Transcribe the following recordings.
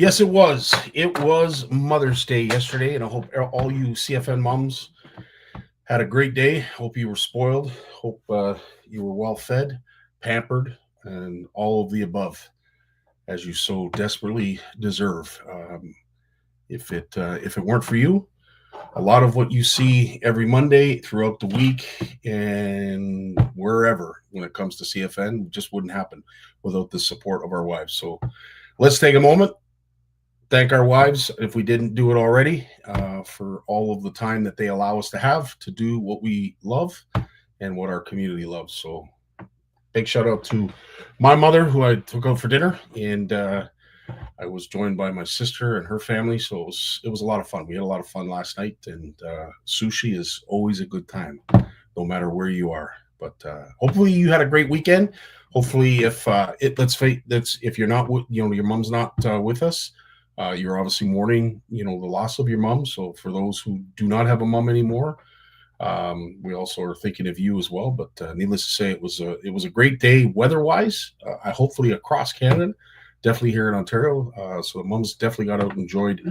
Yes, it was. It was Mother's Day yesterday, and I hope all you CFN moms had a great day. Hope you were spoiled. Hope you were well fed, pampered, and all of the above, as you so desperately deserve. If it weren't for you, a lot of what you see every Monday throughout the week and wherever when it comes to CFN just wouldn't happen without the support of our wives. So let's take a moment, thank our wives if we didn't do it already, for all of the time that they allow us to have to do what we love and what our community loves. So big shout out to my mother, who I took out for dinner, and I was joined by my sister and her family. So it was a lot of fun. We had a lot of fun last night, and sushi is always a good time, no matter where you are. But hopefully you had a great weekend. Hopefully, if you're not, your mom's not with us, you're obviously mourning, the loss of your mom. So for those who do not have a mom anymore, we also are thinking of you as well. But needless to say, it was a great day weather-wise. Hopefully across Canada, definitely here in Ontario. So the moms definitely got out and enjoyed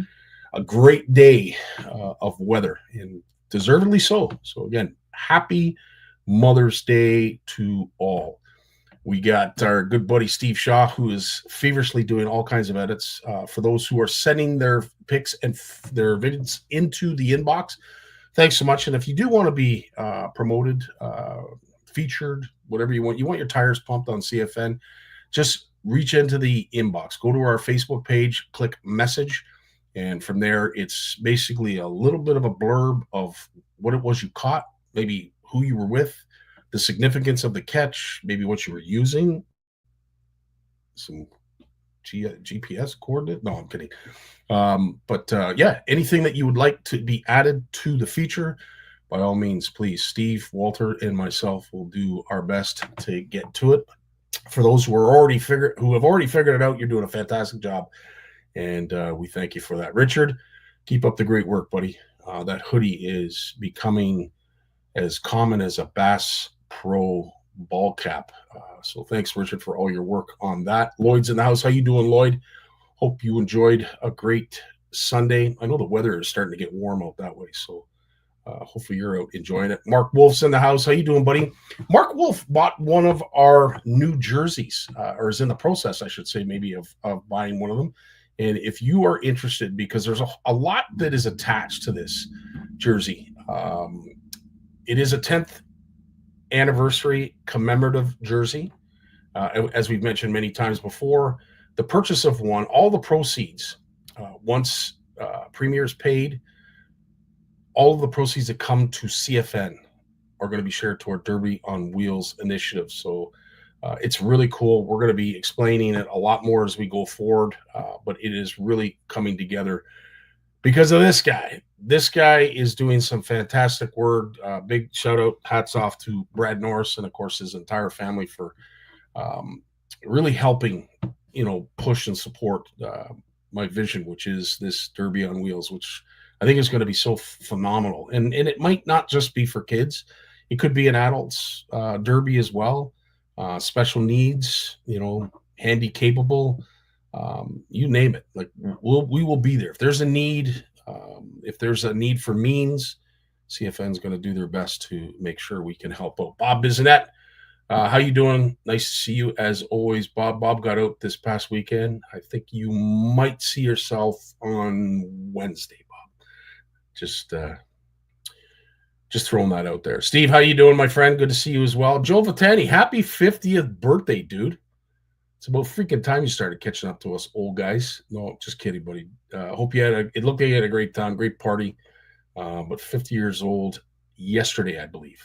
a great day of weather, and deservedly so. So again, happy Mother's Day to all. We got our good buddy Steve Shaw, who is feverishly doing all kinds of edits. For those who are sending their pics and their videos into the inbox, thanks so much. And if you do want to be promoted, featured, whatever you want your tires pumped on CFN, just reach into the inbox. Go to our Facebook page, click message, and from there, it's basically a little bit of a blurb of what it was you caught, maybe who you were with, the significance of the catch, maybe what you were using, some GPS coordinate. No, I'm kidding. But anything that you would like to be added to the feature, by all means, please. Steve, Walter, and myself will do our best to get to it. For those who have already figured it out, you're doing a fantastic job, and we thank you for that. Richard, keep up the great work, buddy. That hoodie is becoming as common as a Bass Pro ball cap. So thanks, Richard, for all your work on that. Lloyd's in the house. How you doing, Lloyd? Hope you enjoyed a great Sunday. I know the weather is starting to get warm out that way, so hopefully you're out enjoying it. Mark Wolf's in the house. How you doing, buddy? Mark Wolf bought one of our new jerseys, or is in the process, I should say, maybe of buying one of them. And if you are interested, because there's a lot that is attached to this jersey. It is a 10th anniversary commemorative jersey. As we've mentioned many times before, the purchase of one, all the proceeds, once Premier's paid, all of the proceeds that come to CFN are going to be shared to our Derby on Wheels initiative. So it's really cool. We're going to be explaining it a lot more as we go forward, but it is really coming together because of this guy. This guy is doing some fantastic work. Big shout out, hats off to Brad Norris and, of course, his entire family for really helping, push and support my vision, which is this Derby on Wheels, which I think is going to be so phenomenal. And it might not just be for kids. It could be an adult's Derby as well. Special needs, handy capable, you name it. Like we will be there. If there's a need, for means, CFN is going to do their best to make sure we can help out. Bob Bisonet, how you doing? Nice to see you as always, Bob. Bob got out this past weekend. I think you might see yourself on Wednesday, Bob. Just throwing that out there. Steve, how you doing, my friend? Good to see you as well. Joe Vitani, happy 50th birthday, dude. It's about freaking time you started catching up to us old guys. No, just kidding, buddy. Hope it looked like you had a great time, great party. But 50 years old yesterday, I believe.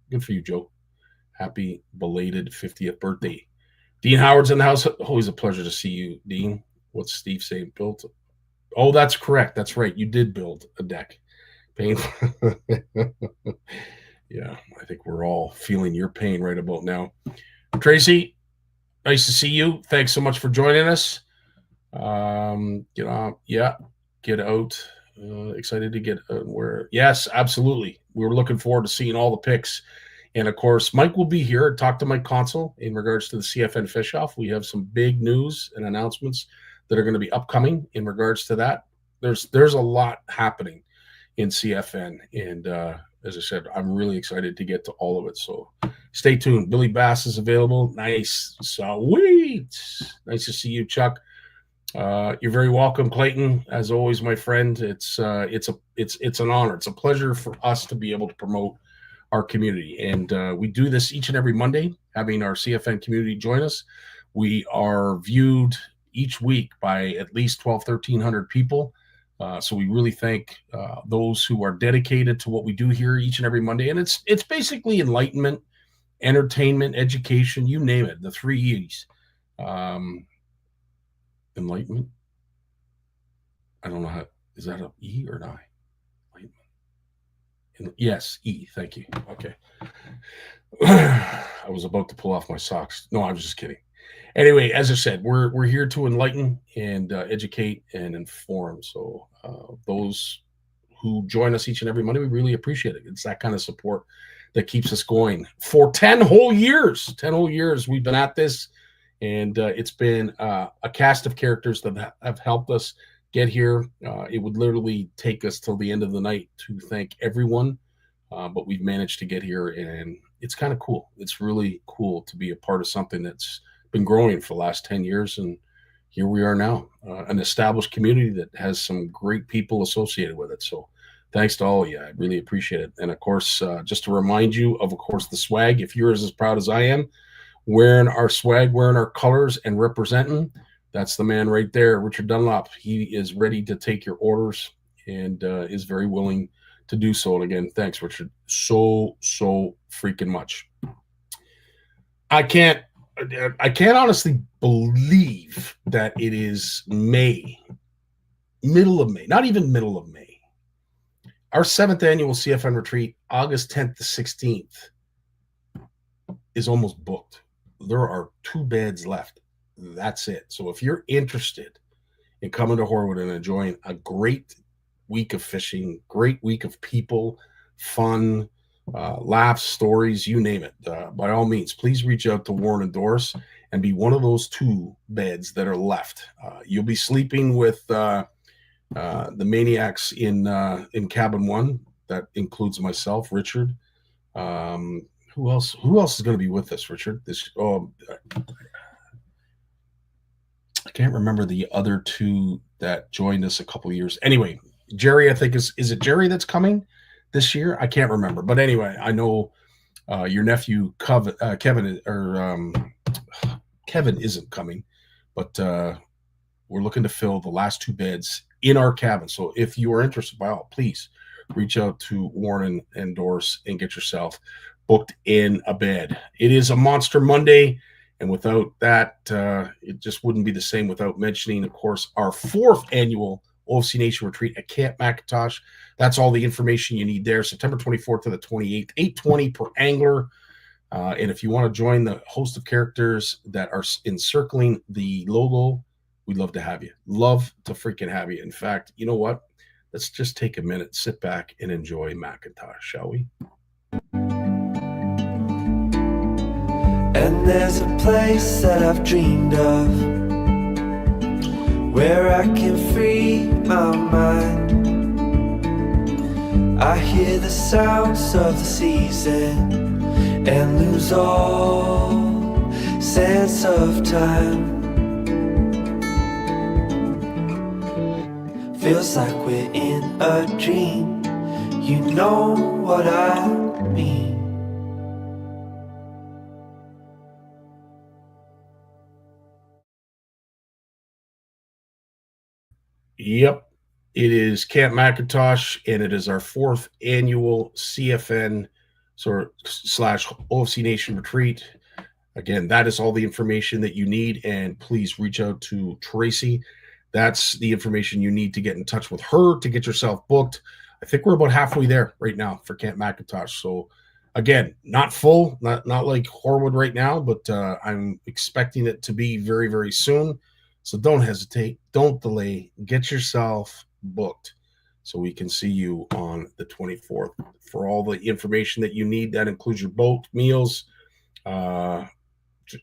Good for you, Joe. Happy belated 50th birthday. Dean Howard's in the house. Always a pleasure to see you, Dean. What's Steve saying? Built? Oh, that's correct. That's right. You did build a deck. Painful. Yeah, I think we're all feeling your pain right about now. Tracy, nice to see you. Thanks so much for joining us. Get out. Excited to get where. Yes, absolutely. We were looking forward to seeing all the picks. And, of course, Mike will be here. Talk to Mike Consul in regards to the CFN Fish Off. We have some big news and announcements that are going to be upcoming in regards to that. There's a lot happening in CFN, and as I said, I'm really excited to get to all of it. So stay tuned. Billy Bass is available. Nice, sweet. Nice to see you, Chuck. You're very welcome, Clayton. As always, my friend. It's an honor. It's a pleasure for us to be able to promote our community, and we do this each and every Monday, having our CFN community join us. We are viewed each week by at least 1,300 people. So we really thank those who are dedicated to what we do here each and every Monday. And it's basically enlightenment, entertainment, education, you name it, the 3 E's. Enlightenment. I don't know how, is that an E or an I? Enlightenment. Yes, E. Thank you. Okay. I was about to pull off my socks. No, I was just kidding. Anyway, as I said, we're here to enlighten and educate and inform. So those who join us each and every Monday, we really appreciate it. It's that kind of support that keeps us going for 10 whole years. 10 whole years we've been at this, and it's been a cast of characters that have helped us get here. It would literally take us till the end of the night to thank everyone, but we've managed to get here, and it's kind of cool. It's really cool to be a part of something that's been growing for the last 10 years, and here we are now, an established community that has some great people associated with it. So thanks to all of you. I really appreciate it. And of course, just to remind you of course, the swag. If you're as proud as I am, wearing our swag, wearing our colors and representing, that's the man right there, Richard Dunlop. He is ready to take your orders and is very willing to do so. And again, thanks, Richard, so freaking much. I can't honestly believe that it is May, middle of May, not even middle of May. Our 7th annual CFN retreat, August 10th to 16th, is almost booked. There are 2 beds left. That's it. So if you're interested in coming to Horwood and enjoying a great week of fishing, great week of people, fun, laughs, stories, you name it, by all means, please reach out to Warren and Doris and be one of those 2 beds that are left. You'll be sleeping with the maniacs in cabin 1. That includes myself, Richard. Who else is going to be with us, Richard? I can't remember the other 2 that joined us a couple of years. Anyway, Jerry, I think is it Jerry that's coming this year? I can't remember, but anyway, I know your nephew Kevin isn't coming, but we're looking to fill the last 2 beds in our cabin. So if you are interested, by all, please reach out to Warren and Doris and get yourself booked in a bed. It is a Monster Monday, and without that, it just wouldn't be the same without mentioning, of course, our 4th annual OFC Nation retreat at Camp McIntosh. That's all the information you need there. September 24th to the 28th, $820 per angler. And if you want to join the host of characters that are encircling the logo, we'd love to have you. Love to freaking have you. In fact, you know what? Let's just take a minute, sit back, and enjoy McIntosh, shall we? And there's a place that I've dreamed of, where I can free my mind. I hear the sounds of the season and lose all sense of time. Feels like we're in a dream, you know what I mean. Yep, it is Camp McIntosh, and it is our 4th annual CFN / OFC Nation retreat. Again, that is all the information that you need, and please reach out to Tracy. That's the information you need to get in touch with her to get yourself booked. I think we're about halfway there right now for Camp McIntosh. So again, not full, not like Horwood right now, but I'm expecting it to be very, very soon. So don't hesitate, don't delay, get yourself booked so we can see you on the 24th. For all the information that you need, that includes your boat, meals. All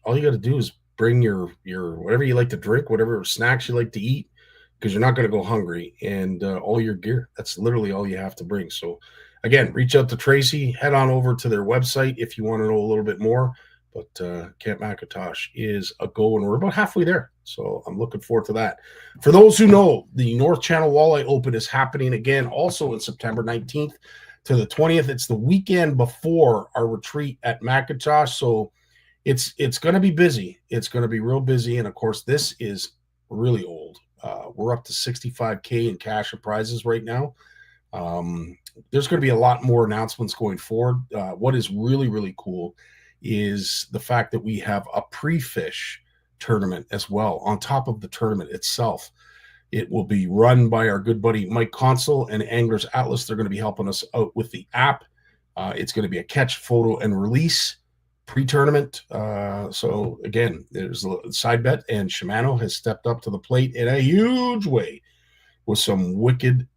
you got to do is bring your whatever you like to drink, whatever snacks you like to eat, because you're not going to go hungry, and all your gear. That's literally all you have to bring. So again, reach out to Tracy, head on over to their website if you want to know a little bit more. But Camp McIntosh is a go, and we're about halfway there. So I'm looking forward to that. For those who know, the North Channel Walleye Open is happening again also on September 19th to the 20th. It's the weekend before our retreat at McIntosh. So it's going to be busy. It's going to be real busy. And of course, this is really old. We're up to $65K in cash and prizes right now. There's going to be a lot more announcements going forward. What is really, really cool is the fact that we have a pre-fish tournament as well on top of the tournament itself. It will be run by our good buddy Mike Consul and Anglers Atlas. They're going to be helping us out with the app. It's going to be a catch, photo, and release pre-tournament. So again, there's a side bet, and Shimano has stepped up to the plate in a huge way with some wicked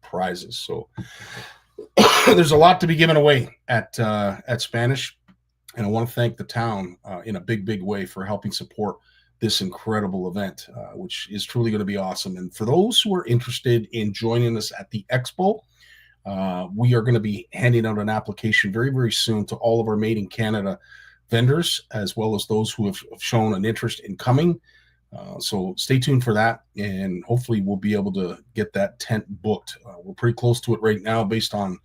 prizes. So there's a lot to be given away at Spanish. And I want to thank the town in a big way for helping support this incredible event, which is truly going to be awesome. And for those who are interested in joining us at the Expo, we are going to be handing out an application very soon to all of our Made in Canada vendors, as well as those who have shown an interest in coming. So stay tuned for that, and hopefully we'll be able to get that tent booked. We're pretty close to it right now based on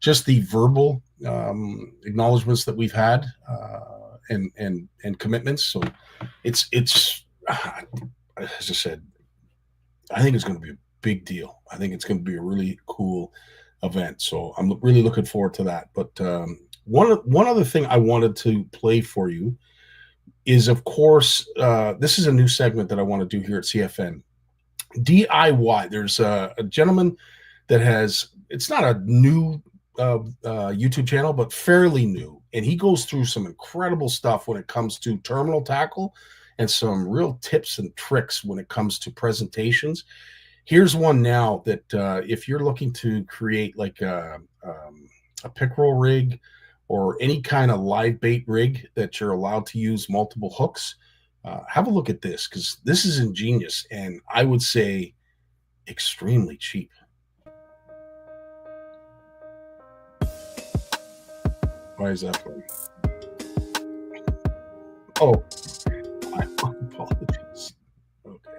just the verbal acknowledgments that we've had and commitments. So it's as I said, I think it's going to be a big deal. I think it's going to be a really cool event. So I'm really looking forward to that. But one other thing I wanted to play for you is, of course, this is a new segment that I want to do here at CFN. DIY. There's a gentleman that has, it's not a new YouTube channel, but fairly new. And he goes through some incredible stuff when it comes to terminal tackle and some real tips and tricks when it comes to presentations. Here's one now that if you're looking to create like a pickerel rig or any kind of live bait rig that you're allowed to use multiple hooks, have a look at this, because this is ingenious and I would say extremely cheap. Why is that playing? Oh, my apologies. Okay.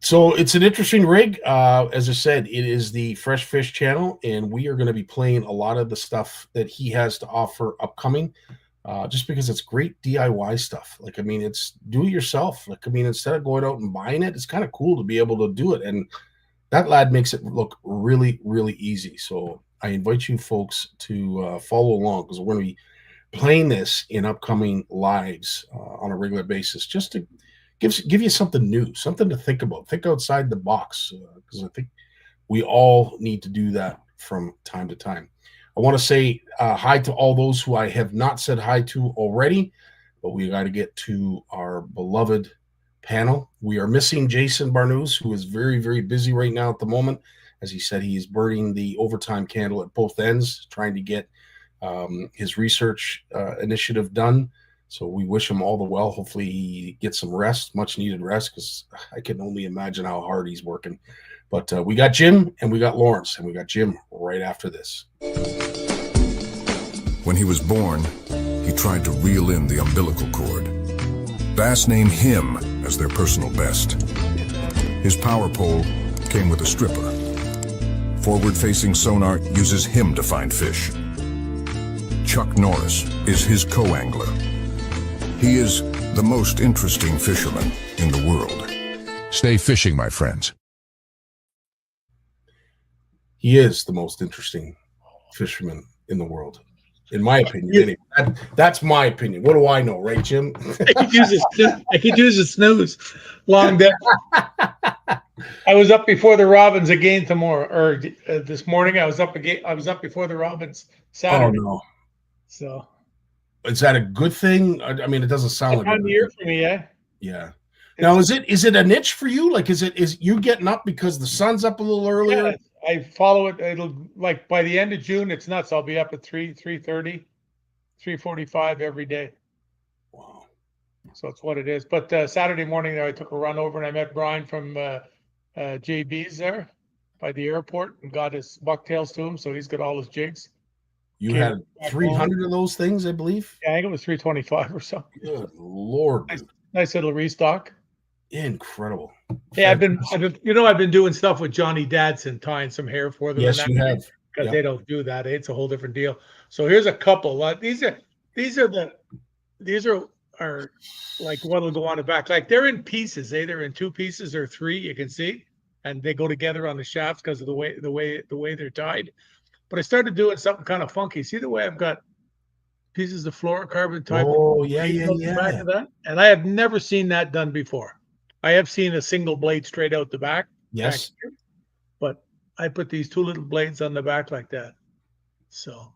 So it's an interesting rig. As I said, it is the Fresh Fish channel, and we are going to be playing a lot of the stuff that he has to offer upcoming, just because it's great DIY stuff. Like, I mean, it's do it yourself. Like, I mean, instead of going out and buying it, it's kind of cool to be able to do it. And that lad makes it look really easy. So I invite you folks to follow along, because we're going to be playing this in upcoming lives on a regular basis, just to give you something new, something to think about. Think outside the box, because I think we all need to do that from time to time. I want to say hi to all those who I have not said hi to already. but we got to get to our beloved panel. We are missing Jason Barnucz, who is very, very busy right now at the moment. As he said, he is burning the overtime candle at both ends, trying to get his research initiative done. So we wish him all the well. Hopefully he gets some rest, much needed rest, because I can only imagine how hard he's working. But we got Jim and we got Lawrence, and we got Jim right after this. When he was born, he tried to reel in the umbilical cord. Bass named him as their personal best. His power pole came with a stripper. Forward-facing sonar uses him to find fish. Chuck Norris is his co-angler. He is the most interesting fisherman in the world. Stay fishing, my friends. He is the most interesting fisherman in the world, in my opinion. Anyway, that's my opinion. What do I know, right, Jim? I could use a snooze. Long day. I was up before the Robins again tomorrow, or this morning. I was up before the Robins Saturday. Oh no! So is that a good thing? I mean, it doesn't sound like a year for me, yeah. Yeah. Now, is it a niche for you? Like, is you getting up because the sun's up a little earlier? Yeah, I follow it. It'll, like, by the end of June, it's nuts. I'll be up at 3:30, 3:45 every day. Wow. So that's what it is. But Saturday morning there, I took a run over and I met Brian from JB's there by the airport and got his bucktails to him. So he's got all his jigs. You had 300 of those things, I believe? Yeah, I think it was 325 or so. Good Lord. Nice little restock. Incredible. Yeah, I've been doing stuff with Johnny Dadson, tying some hair for them. Yes, you have. Because they don't do that. It's a whole different deal. So here's a couple. These are like what'll go on the back. Like they're in pieces. They're in 2 pieces or 3. You can see, and they go together on the shafts because of the way they're tied. But I started doing something kind of funky. See the way I've got pieces of fluorocarbon tied. Oh yeah. Back of that? And I have never seen that done before. I have seen a single blade straight out the back. Yes. Back here, but I put these 2 little blades on the back like that. So.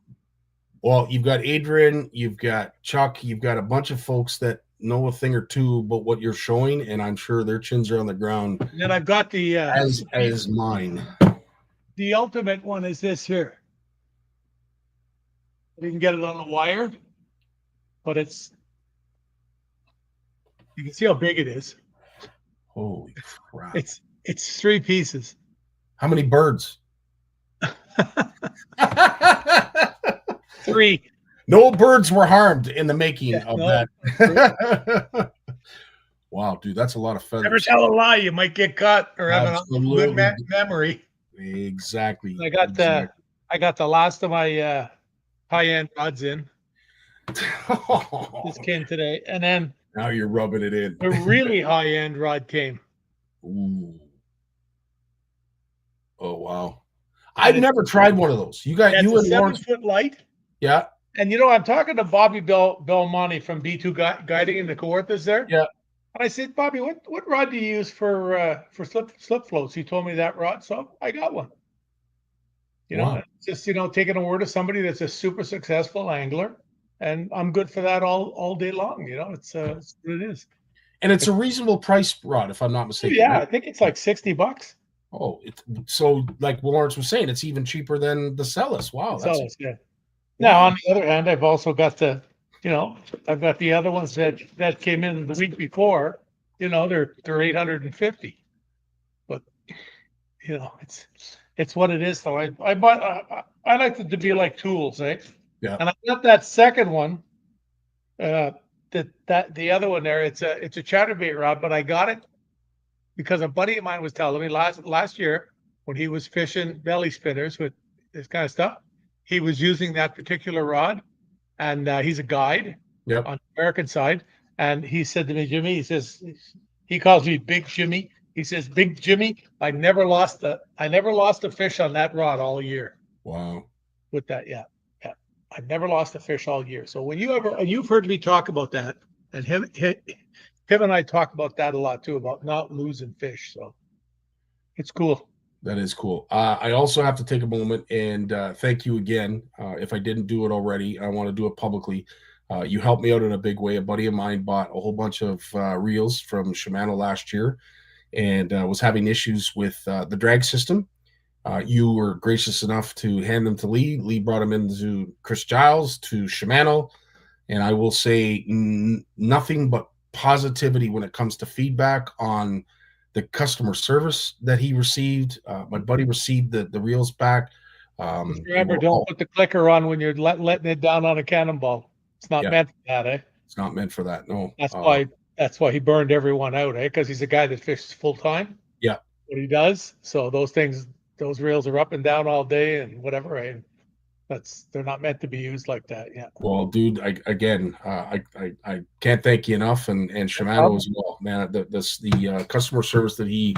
Well, you've got Adrian, you've got Chuck, you've got a bunch of folks that know a thing or two about what you're showing, and I'm sure their chins are on the ground. And then I've got the as mine. The ultimate one is this here. You can get it on the wire, but you can see how big it is. Holy crap. It's 3 pieces. How many birds? 3. No birds were harmed in the making of that. Wow, dude, that's a lot of feathers. Never tell a lie, you might get caught or have a good memory. Exactly. I got the last of my high-end rods in. This came today, and then now you're rubbing it in. A really high-end rod came. Ooh. Oh wow! I've never tried one of those. You got you and Lawrence 7-foot light. Yeah. And I'm talking to Bobby Belmonte from B2 Guiding in the Kawarthas there. Yeah. And I said, Bobby, what rod do you use for slip floats? He told me that rod, so I got one. Just taking a word of somebody that's a super successful angler, and I'm good for that all day long. It's what it is. And it's a reasonable price rod, if I'm not mistaken. Yeah, right? I think it's like $60. Oh, so like Lawrence was saying, it's even cheaper than the Celis. Wow, that's yeah. Now, on the other hand, I've also got the other ones that came in the week before. They're $850. But it's what it is. Though I bought. I like it to be like tools, eh? Yeah. And I got that second one. The other one there. It's a chatterbait rod, but I got it because a buddy of mine was telling me last year when he was fishing belly spinners with this kind of stuff, he was using that particular rod, and he's a guide on the American side. And he said to me, Jimmy, he calls me Big Jimmy. He says, Big Jimmy, I never lost a fish on that rod all year. Wow. With that, yeah. I never lost a fish all year. So you've heard me talk about that, and him and I talk about that a lot too, about not losing fish. So it's cool. That is cool. I also have to take a moment and thank you again. If I didn't do it already, I want to do it publicly. You helped me out in a big way. A buddy of mine bought a whole bunch of reels from Shimano last year and was having issues with the drag system. You were gracious enough to hand them to Lee. Lee brought them into Chris Giles to Shimano. And I will say nothing but positivity when it comes to feedback on the customer service that he received. My buddy received the reels back. Just remember, don't put the clicker on when you're letting it down on a cannonball. It's not meant for that, eh? It's not meant for that. No. That's why he burned everyone out, eh? Because he's a guy that fishes full time. Yeah. What he does. So those reels are up and down all day and whatever, right? They're not meant to be used like that. Yeah. Well, dude, I can't thank you enough, and Shimano as well, man. The customer service that he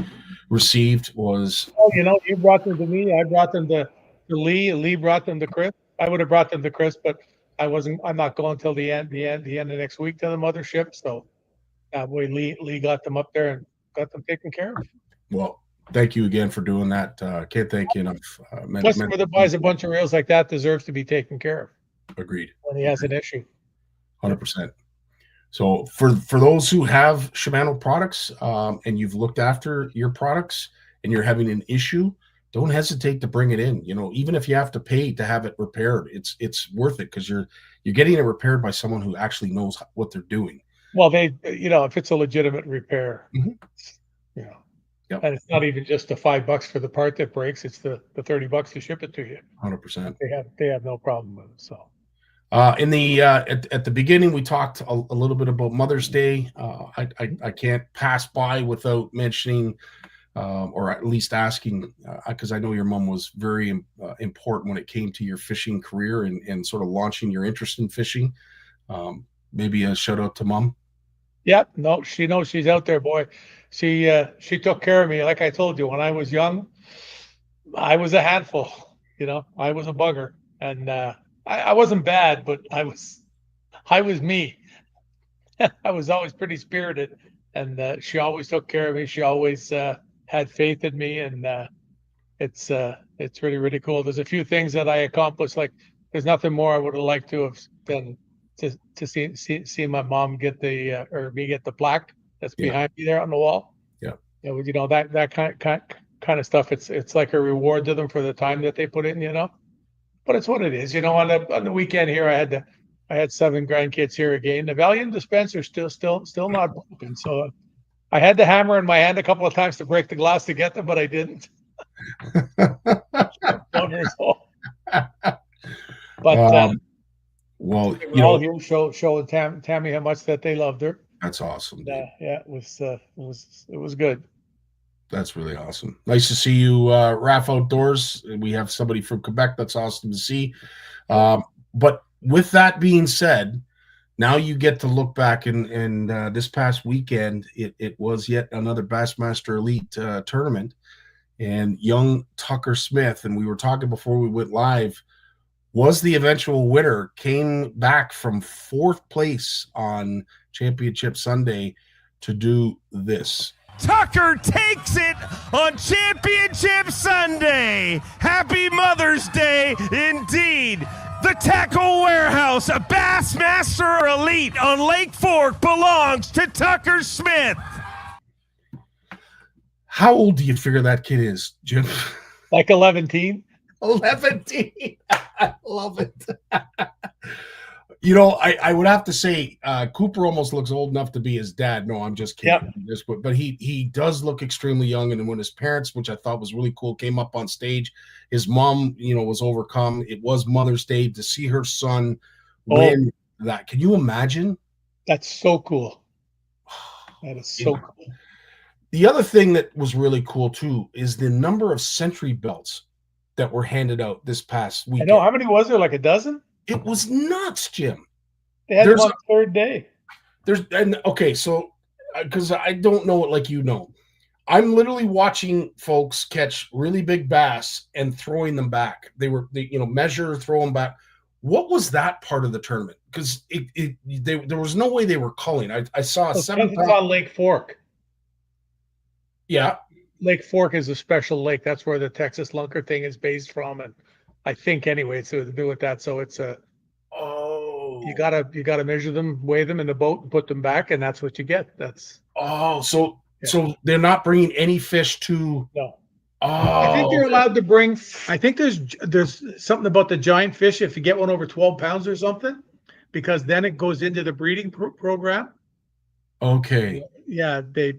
received was. Oh, you brought them to me. I brought them to Lee. Lee brought them to Chris. I would have brought them to Chris, but I'm not going until the end of next week to the mothership. So that way, Lee got them up there and got them taken care of. Well, thank you again for doing that. Can't thank you enough. Customer that buys a bunch of reels like that deserves to be taken care of. Agreed. When he has an issue. 100%. So for those who have Shimano products and you've looked after your products and you're having an issue, don't hesitate to bring it in. Even if you have to pay to have it repaired, it's worth it because you're getting it repaired by someone who actually knows what they're doing. Well, if it's a legitimate repair, Yep. And it's not even just the $5 for the part that breaks; it's the $30 to ship it to you. 100%. They have no problem with it. So, in the at the beginning, we talked a little bit about Mother's Day. I can't pass by without mentioning, or at least asking, because I know your mom was very important when it came to your fishing career and sort of launching your interest in fishing. Maybe a shout out to Mom. Yeah, no, she knows she's out there, boy. She took care of me. Like I told you, when I was young, I was a handful. I was a bugger, and I wasn't bad, but I was me. I was always pretty spirited, and she always took care of me. She always had faith in me, and it's really, really cool. There's a few things that I accomplished. Like there's nothing more I would have liked to have than to see my mom get or me get the plaque that's behind me there on the wall. Yeah. That kind of stuff. It's like a reward to them for the time that they put in, but it's what it is. On the weekend here, I had 7 grandkids here again. The Valium dispenser still not broken. So I had the hammer in my hand a couple of times to break the glass to get them, but I didn't. But well, all here showing Tammy how much that they loved her. That's awesome. It was good. That's really awesome. Nice to see you, Raf Outdoors. We have somebody from Quebec. That's awesome to see. But with that being said, now you get to look back and this past weekend, it was yet another Bassmaster Elite tournament, and young Tucker Smith, and we were talking before we went live, was the eventual winner, came back from 4th place on Championship Sunday to do this. Tucker takes it on Championship Sunday. Happy Mother's Day indeed. The Tackle Warehouse, a Bassmaster Elite on Lake Fork, belongs to Tucker Smith. How old do you figure that kid is, Jim? Like 11. 11. I love it. I would have to say Cooper almost looks old enough to be his dad. No, I'm just kidding. Yep. But he does look extremely young. And when his parents, which I thought was really cool, came up on stage, his mom, was overcome. It was Mother's Day to see her son win that. Can you imagine? That's so cool. That is so cool. The other thing that was really cool too is the number of Century belts that were handed out this past weekend. I know. How many was there? Like a dozen? It was nuts, Jim. They had one third day. So because I don't know it like I'm literally watching folks catch really big bass and throwing them back. They measure, throw them back. What was that part of the tournament? Because there was no way they were culling. I saw a 7 pound on Lake Fork. Yeah. Lake Fork is a special lake. That's where the Texas Lunker thing is based from, and I think anyway, it's to do with that. So it's you gotta measure them, weigh them in the boat, and put them back, and that's what you get. That's So they're not bringing any fish to. no. Oh, I think they're allowed to bring. I think there's something about the giant fish if you get one over 12 pounds or something, because then it goes into the breeding program. Okay. Yeah, they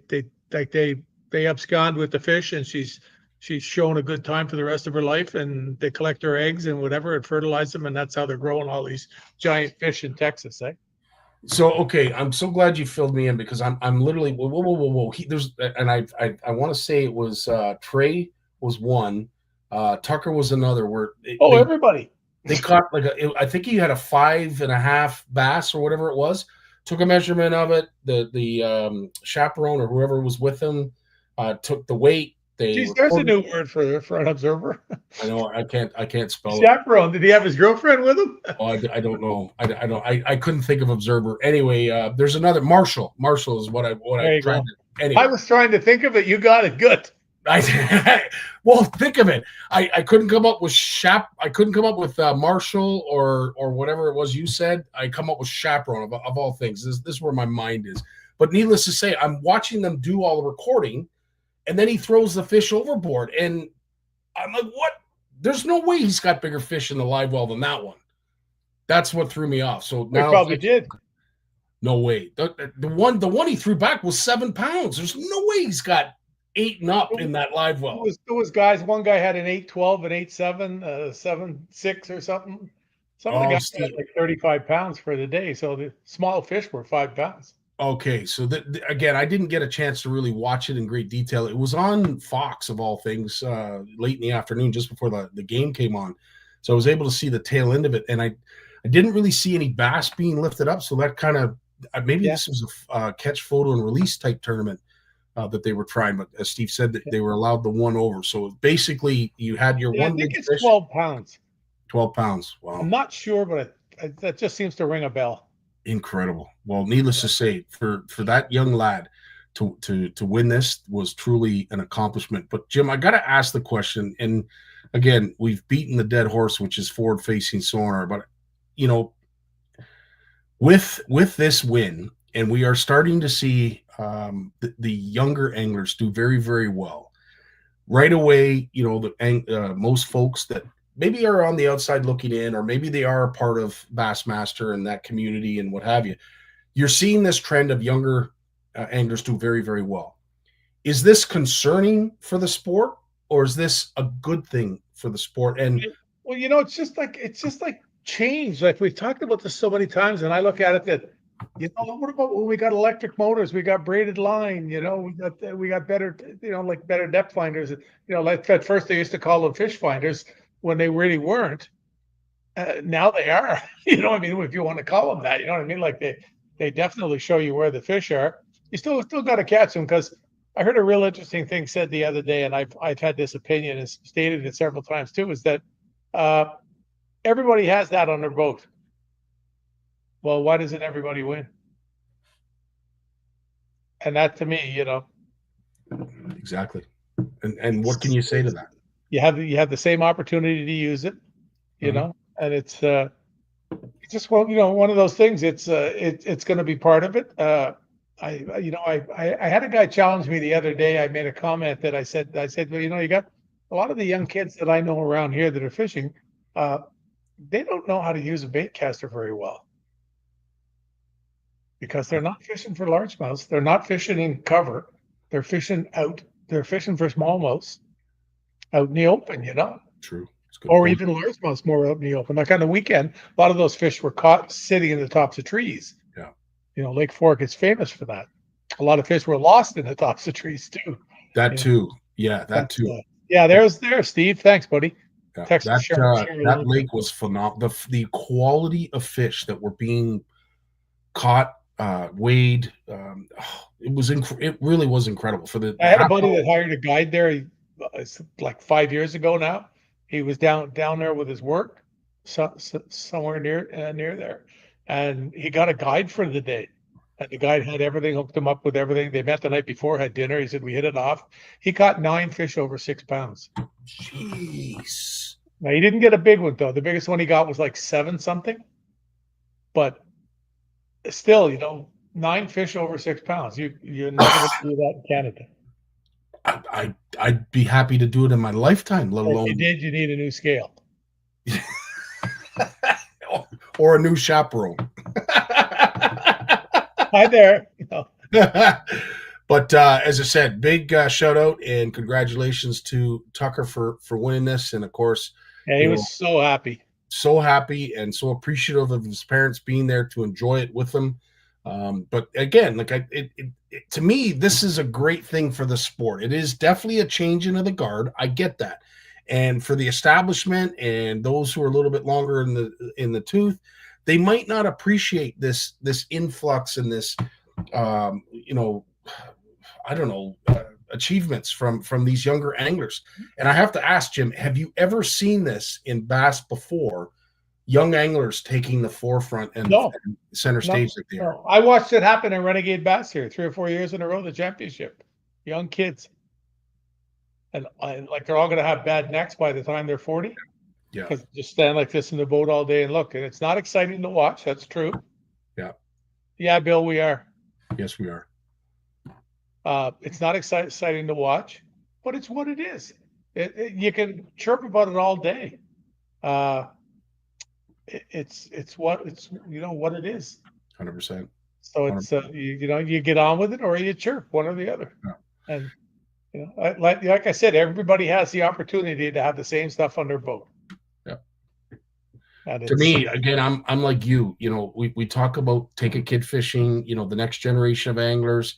abscond with the fish, and she's shown a good time for the rest of her life, and they collect her eggs and whatever and fertilize them, and that's how they're growing all these giant fish in Texas, eh? So okay, I'm so glad you filled me in because I'm literally whoa. There's and I want to say it was Trey was one, Tucker was another. Where Everybody. They caught I think he had a 5.5 bass or whatever it was. Took a measurement of it. The chaperone or whoever was with him took the weight. There's a new word for an observer. I know I can't spell it. Chaperone. Did he have his girlfriend with him? Oh, I don't know. I couldn't think of observer. Anyway, there's another Marshall. Marshall is what I tried to. Anyway. I was trying to think of it. You got it. Good. Well, think of it. I couldn't come up with I couldn't come up with Marshall or whatever it was you said. I come up with chaperone of all things. This is where my mind is. But needless to say, I'm watching them do all the recording, and then he throws the fish overboard, and I'm like, what? There's no way he's got bigger fish in the live well than that one. That's what threw me off. So now he probably did. No way. The one he threw back was 7 pounds. There's no way he's got 8 and up in that live well. It was guys. One guy had an 8.12, an 8.7, 7.6 or something. Some of the guys had like 35 pounds for the day. So the small fish were 5 pounds. Okay, so again, I didn't get a chance to really watch it in great detail. It was on Fox of all things late in the afternoon, just before the game came on. So I was able to see the tail end of it, and I didn't really see any bass being lifted up. So that kind of this was a catch, photo, and release type tournament that they were trying. But as Steve said, that they were allowed the one over. So basically, you had your one. I think it's 12 pounds. 12 pounds. Wow. I'm not sure, but that just seems to ring a bell. Incredible. Well, needless to say, for that young lad to win this was truly an accomplishment. But Jim, I got to ask the question, and again, we've beaten the dead horse, which is forward-facing sonar. But with this win, and we are starting to see the younger anglers do very, very well right away. Most folks that maybe are on the outside looking in, or maybe they are a part of Bassmaster and that community and what have you. You're seeing this trend of younger anglers do very, very well. Is this concerning for the sport, or is this a good thing for the sport? And well, it's just like change. Like we've talked about this so many times, and I look at it that, what about when we got electric motors, we got braided line, we got better, like better depth finders. Like at first they used to call them fish finders when they really weren't. Now they are, if you want to call them that, like they definitely show you where the fish are. You still got to catch them, because I heard a real interesting thing said the other day, and I've had this opinion and stated it several times too, is that everybody has that on their boat. Well, why doesn't everybody win? And that, to me, exactly. And what can you say to that? You have the same opportunity to use it, and it's just one of those things. It's going to be part of it. I had a guy challenge me the other day. I made a comment that I said, well, you got a lot of the young kids that I know around here that are fishing. They don't know how to use a bait caster very well, because they're not fishing for largemouths. They're not fishing in cover. They're fishing out. They're fishing for smallmouths out in the open, True. Or point. Even largemouths more out in the open. Like on the weekend, a lot of those fish were caught sitting in the tops of trees. Yeah. Lake Fork is famous for that. A lot of fish were lost in the tops of trees too. That too. Yeah, that too. There's Steve. Thanks, buddy. Yeah, that lake was phenomenal. The quality of fish that were being caught, weighed, it really was incredible. I had a buddy that hired a guide there. It's like 5 years ago now. He was down there with his work, somewhere near there, and he got a guide for the day. And the guide had everything, hooked him up with everything. They met the night before, had dinner. He said, we hit it off. He caught 9 fish over 6 pounds. Jeez. Now, he didn't get a big one, though. The biggest one he got was like 7 something. but still, 9 fish over 6 pounds. You're never going to do that in Canada. I'd be happy to do it in my lifetime, let If alone you did, you need a new scale. or a new chaperone. Hi there. But as I said, big shout out and congratulations to Tucker for winning this, and of course, Yeah, he was so happy. So happy and so appreciative of his parents being there to enjoy it with him. But again, like to me, this is a great thing for the sport. It is definitely a change into the guard. I get that, and for the establishment and those who are a little bit longer in the tooth, they might not appreciate this influx and this, I don't know, achievements from these younger anglers. And I have to ask, Jim, have you ever seen this in bass before? Young anglers taking the forefront and center stage like they are. No. I watched it happen in Renegade Bass here 3 or 4 years in a row, the championship. Young kids. And like they're all going to have bad necks by the time they're 40. Yeah. Because just stand like this in the boat all day and look. And it's not exciting to watch. That's true. Yeah. Yeah, Bill, we are. Yes, we are. It's not exciting to watch, but it's what it is. You can chirp about it all day. It's what it is. 100%. So it's you get on with it or you chirp, one or the other. Yeah. And like I said, everybody has the opportunity to have the same stuff on their boat. Yeah. And to me, again, I'm like you. We talk about take a kid fishing. The next generation of anglers.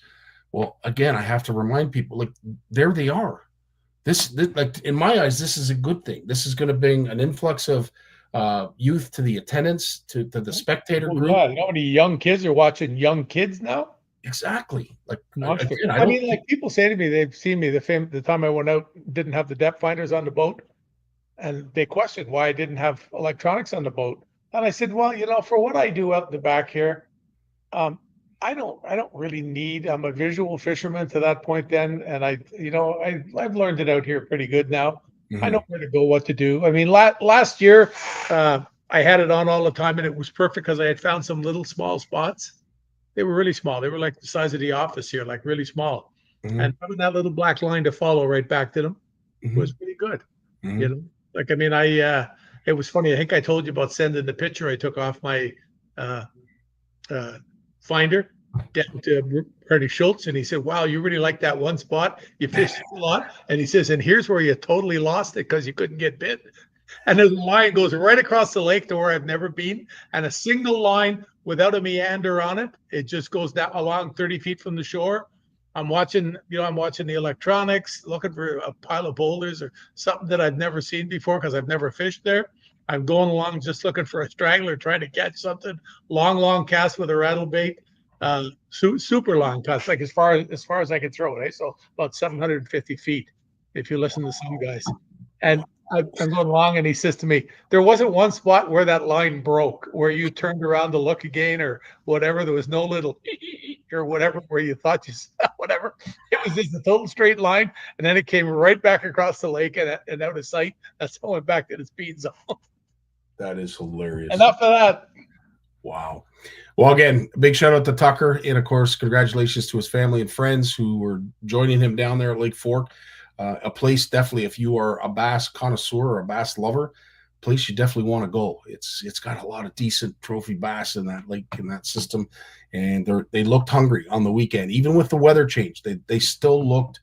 Well, again, I have to remind people, like, there they are. This like, in my eyes, this is a good thing. This is going to bring an influx of youth to the attendance, to the spectator group. Yeah, you know how many young kids are watching young kids now? Exactly. Like, again, I mean, like people say to me, they've seen me the time I went out, didn't have the depth finders on the boat, and they questioned why I didn't have electronics on the boat. And I said, well, for what I do out in the back here, I don't really need. I'm a visual fisherman to that point then, and I've learned it out here pretty good now. Mm-hmm. I know where to go, what to do. I mean, last year I had it on all the time, and it was perfect because I had found some little small spots. They were really small. They were like the size of the office here, like really small. Mm-hmm. And having that little black line to follow right back to them was pretty good. Mm-hmm. Like, I mean, it was funny. I think I told you about sending the picture I took off my finder down to Ernie Schultz, and he said, wow, you really like that one spot, you fished a lot, and he says, and here's where you totally lost it because you couldn't get bit. And the line goes right across the lake to where I've never been, and a single line without a meander on it just goes down along 30 feet from the shore. I'm watching the electronics, looking for a pile of boulders or something that I've never seen before because I've never fished there. I'm going along just looking for a straggler, trying to catch something. Long cast with a rattle bait. Super long cast, like as far as I can throw it. So about 750 feet, if you listen to some guys. And I'm going along, and he says to me, there wasn't one spot where that line broke, where you turned around to look again or whatever. There was no little or whatever where you thought you saw whatever. It was just a total straight line, and then it came right back across the lake and out of sight. That's how it went back to the speed zone. That is hilarious. Enough of that. Wow. Well, again, big shout out to Tucker, and of course, congratulations to his family and friends who were joining him down there at Lake Fork. A place definitely, if you are a bass connoisseur or a bass lover, place you definitely want to go. It's got a lot of decent trophy bass in that lake, in that system, and they looked hungry on the weekend, even with the weather change. They still looked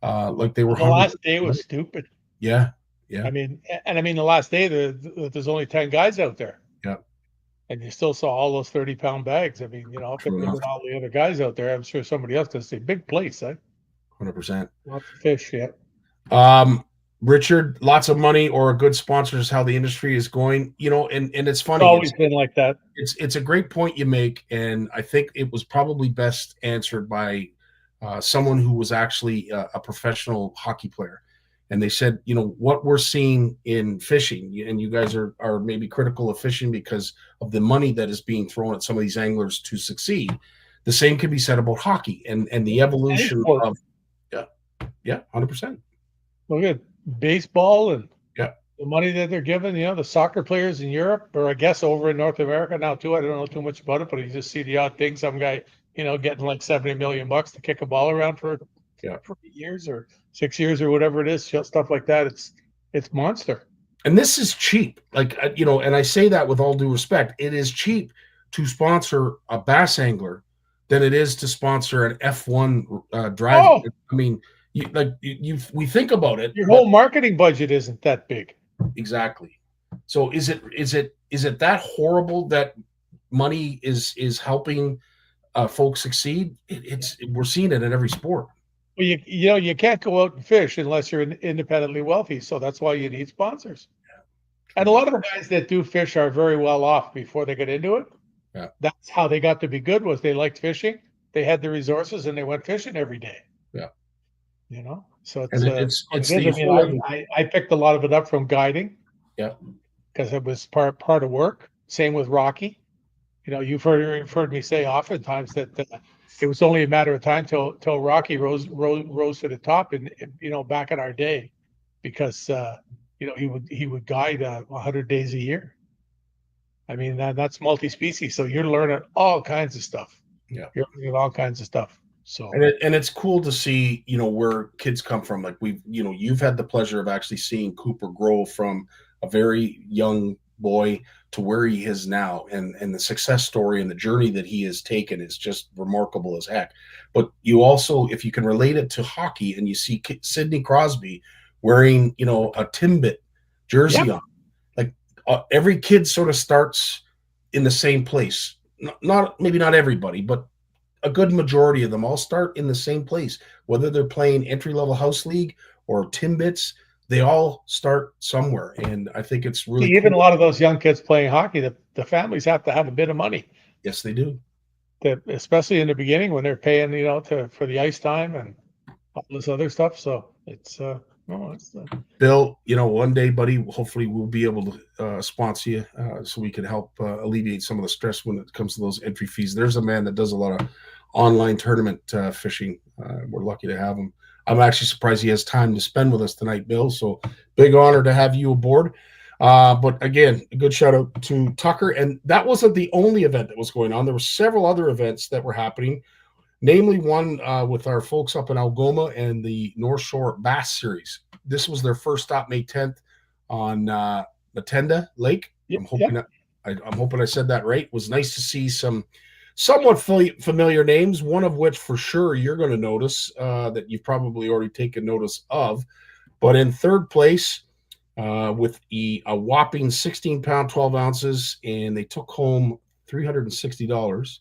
like they were hungry. The last day was stupid. Yeah. I mean, the last day there's only 10 guys out there. Yeah. And you still saw all those 30-pound bags. I mean, if there were all the other guys out there, I'm sure somebody else could say, big place, eh? 100%. Lots of fish, yeah. Richard, lots of money or a good sponsor is how the industry is going, and it's funny. It's always been like that. It's a great point you make, and I think it was probably best answered by someone who was actually a professional hockey player. And they said, what we're seeing in fishing, and you guys are maybe critical of fishing because of the money that is being thrown at some of these anglers to succeed. The same can be said about hockey and the evolution of, 100%. Look at baseball and the money that they're giving, the soccer players in Europe, or I guess over in North America now too. I don't know too much about it, but you just see the odd thing. Some guy, getting like $70 million to kick a ball around for 8 years or 6 years or whatever it is, stuff like that. It's monster. And this is cheap. Like, and I say that with all due respect, it is cheap to sponsor a bass angler than it is to sponsor an F1 driver. Oh, I mean, we think about it. your whole marketing budget isn't that big. Exactly. So is it that horrible that money is helping folks succeed? We're seeing it in every sport. Well, you can't go out and fish unless you're independently wealthy. So that's why you need sponsors. And a lot of the guys that do fish are very well off before they get into it. Yeah. That's how they got to be good, was they liked fishing. They had the resources and they went fishing every day. Yeah. So I picked a lot of it up from guiding. Yeah. Because it was part of work. Same with Rocky. You've heard me say oftentimes that it was only a matter of time till Rocky rose to the top, and back in our day, because he would guide 100 days a year. I mean, that's multi-species, so you're learning all kinds of stuff. Yeah, you're learning all kinds of stuff. So and it's cool to see where kids come from. Like you've had the pleasure of actually seeing Cooper grow from a very young boy to where he is now, and the success story and the journey that he has taken is just remarkable as heck. But you also, if you can relate it to hockey, and you see Sidney Crosby wearing a Timbit jersey on, like every kid sort of starts in the same place. Maybe not everybody, but a good majority of them all start in the same place, whether they're playing entry-level house league or Timbits. They all start somewhere, and I think it's really even cool. A lot of those young kids playing hockey, the families have to have a bit of money. Yes, they do. Especially in the beginning when they're paying, for the ice time and all this other stuff. So it's Bill, one day, buddy, hopefully we'll be able to sponsor you so we can help alleviate some of the stress when it comes to those entry fees. There's a man that does a lot of online tournament fishing. We're lucky to have him. I'm actually surprised he has time to spend with us tonight, Bill. So big honor to have you aboard. But again, a good shout out to Tucker. And that wasn't the only event that was going on. There were several other events that were happening, namely one with our folks up in Algoma and the North Shore Bass Series. This was their first stop, May 10th, on Matenda Lake. Yep, I'm hoping I said that right. It was nice to see some somewhat familiar names, one of which for sure you're going to notice that you've probably already taken notice of. But in third place with a whopping 16-pound, 12 ounces, and they took home $360,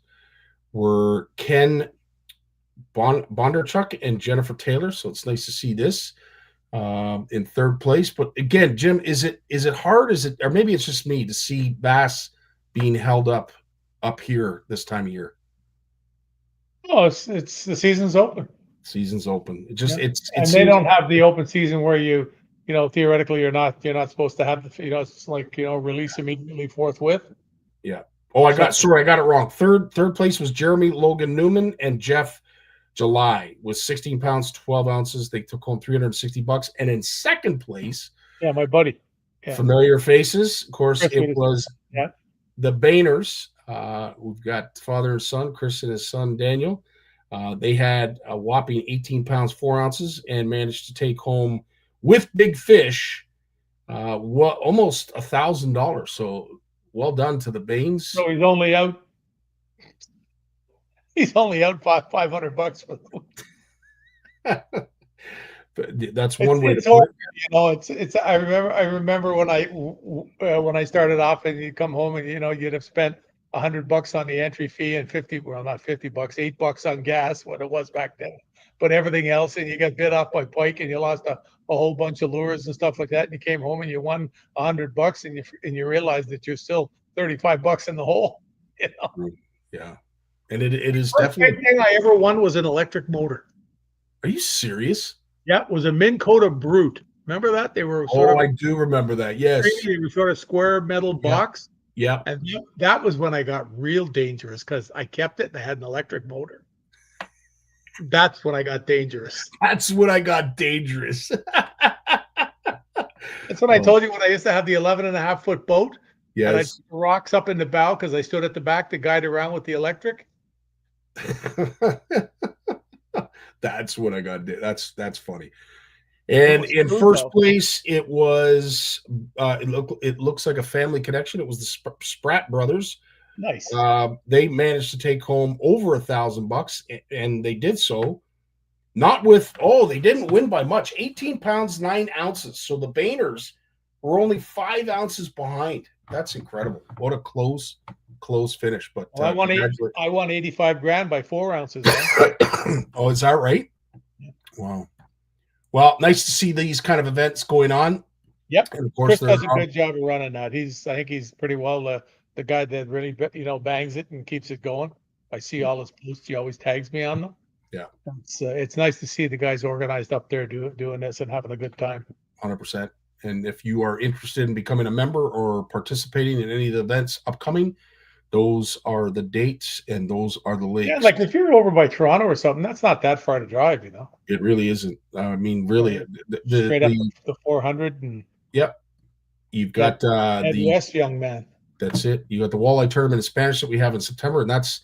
were Ken Bondarchuk and Jennifer Taylor. So it's nice to see this in third place. But again, Jim, is it hard? Or maybe it's just me to see bass being held up here this time of year? Oh, it's the season's open. Season's open. They don't have the open season where you theoretically you're not supposed to have the it's like release immediately forthwith. Yeah. Oh, I got it wrong. Third place was Jeremy Logan Newman and Jeff July with 16 pounds, 12 ounces. They took home $360. And in second place, my buddy. Yeah. Familiar faces. Of course, it was the Bainers. We've got father and son, Chris and his son, Daniel. They had a whopping 18 pounds, 4 ounces and managed to take home with big fish, almost $1,000. So well done to the Baines. So he's only out $500 for them. That's one way to put it. It's. I remember when I started off, and you'd come home and you'd have spent $100 on the entry fee and not $50, $8 on gas, what it was back then. But everything else, and you got bid off by pike, and you lost a whole bunch of lures and stuff like that. And you came home and you won $100, and you realized that you're still $35 in the hole. Yeah, and it is First definitely. thing I ever won was an electric motor. Are you serious? Yeah, it was a Minn Kota Brute. Remember that? They were I do remember that. Yes, they were sort of square metal box. Yeah, and that was when I got real dangerous because I kept it and I had an electric motor. That's when I got dangerous. That's when I got dangerous. That's what I told you when I used to have the 11.5-foot boat. And I Yes. rocks up in the bow because I stood at the back to guide around with the electric. That's what I got. That's funny. And was in smooth, first though. place, it was it looks like a family connection. It was the Spratt brothers. Nice. They managed to take home over $1,000, and they did so not with they didn't win by much. 18 pounds 9 ounces. So the Bainers were only 5 ounces behind. That's incredible. What a close finish. But Well, I won 85 grand by 4 ounces. Oh, is that right? Wow. Well, nice to see these kind of events going on. Yep. And of course, Chris does a good job of running that. I think he's pretty well the guy that really bangs it and keeps it going. I see all his posts. He always tags me on them. Yeah. It's nice to see the guys organized up there doing this and having a good time. 100%. And if you are interested in becoming a member or participating in any of the events upcoming, those are the dates and those are the links. Yeah, like if you're over by Toronto or something, that's not that far to drive, It really isn't. I mean, really, straight up the 400 and. Yep. You've got West, young man. That's it. You got the walleye tournament in Spanish that we have in September, and that's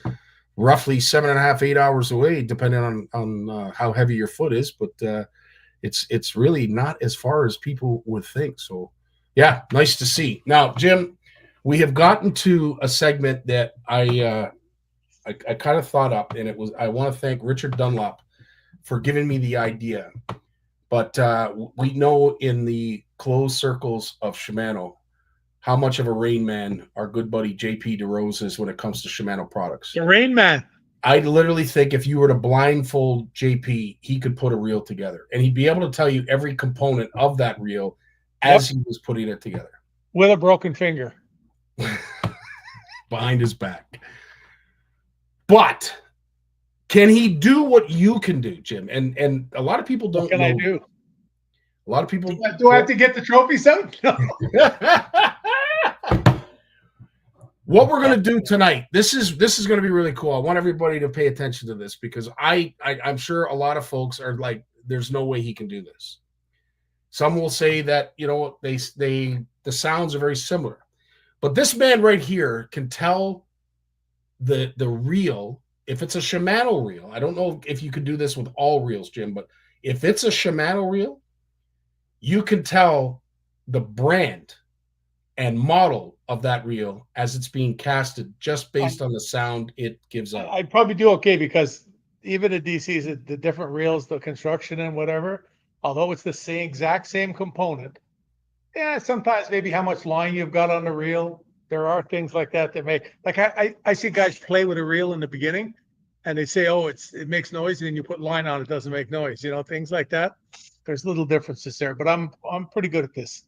roughly 7.5, 8 hours away, depending on how heavy your foot is. But it's really not as far as people would think. So, yeah, nice to see. Now, Jim, we have gotten to a segment that I kind of thought up, and I want to thank Richard Dunlop for giving me the idea. But we know in the closed circles of Shimano how much of a Rain Man our good buddy JP DeRose is when it comes to Shimano products. The Rain Man. I literally think if you were to blindfold JP, he could put a reel together, and he'd be able to tell you every component of that reel as he was putting it together. With a broken finger. Behind his back. But can he do what you can do, Jim? And a lot of people don't What can I do? A lot of people do I have to get the trophies out? No. What we're going to do tonight, this is going to be really cool. I want everybody to pay attention to this because I'm sure a lot of folks are like, there's no way he can do this. Some will say that, the sounds are very similar. But this man right here can tell the reel, if it's a Shimano reel. I don't know if you could do this with all reels, Jim, but if it's a Shimano reel, you can tell the brand and model of that reel as it's being casted just based on the sound it gives out. I'd probably do okay because even the DCs, the different reels, the construction and whatever, although it's the exact same component, sometimes maybe how much line you've got on the reel. There are things like that make, like I see guys play with a reel in the beginning and they say, it makes noise, and then you put line on, it doesn't make noise, things like that. There's little differences there, but I'm pretty good at this.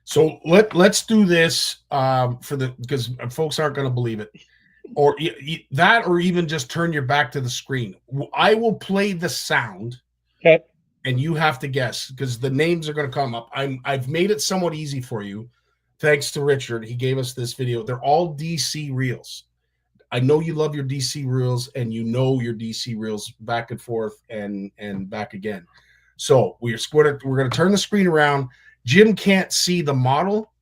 So let's do this because folks aren't going to believe it, or that, or even just turn your back to the screen. I will play the sound, okay, and you have to guess because the names are going to come up. I've made it somewhat easy for you, thanks to Richard. He gave us this video. They're all DC reels. I know you love your DC reels, and your DC reels back and forth and back again. So we're going to turn the screen around. Jim can't see the model.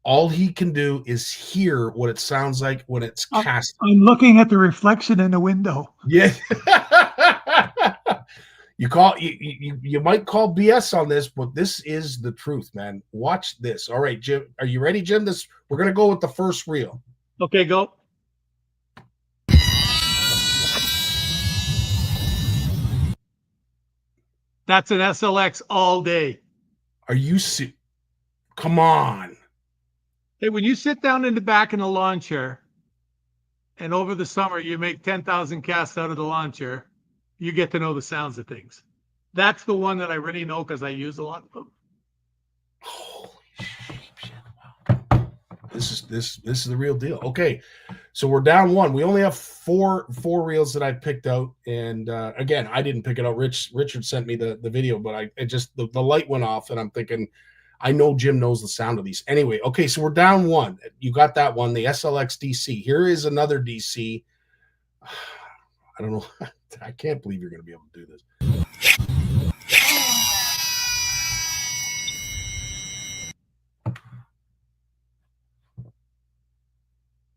All he can do is hear what it sounds like when it's cast. I'm looking at the reflection in the window. Yeah. You might call BS on this, but this is the truth, man. Watch this. All right, Jim. Are you ready, Jim? We're going to go with the first reel. Okay, go. That's an SLX all day. Are you come on. Hey, when you sit down in the back in a lawn chair and over the summer you make 10,000 casts out of the lawn chair, you get to know the sounds of things. That's the one that I really know because I use a lot of them. Holy shit. Wow. This is the real deal. Okay. So we're down one. We only have four reels that I picked out. And again, I didn't pick it out. Richard sent me the video, but the light went off and I'm thinking, I know Jim knows the sound of these. Anyway, okay, so we're down one. You got that one, the SLX DC. Here is another DC. I don't know. I can't believe you're going to be able to do this.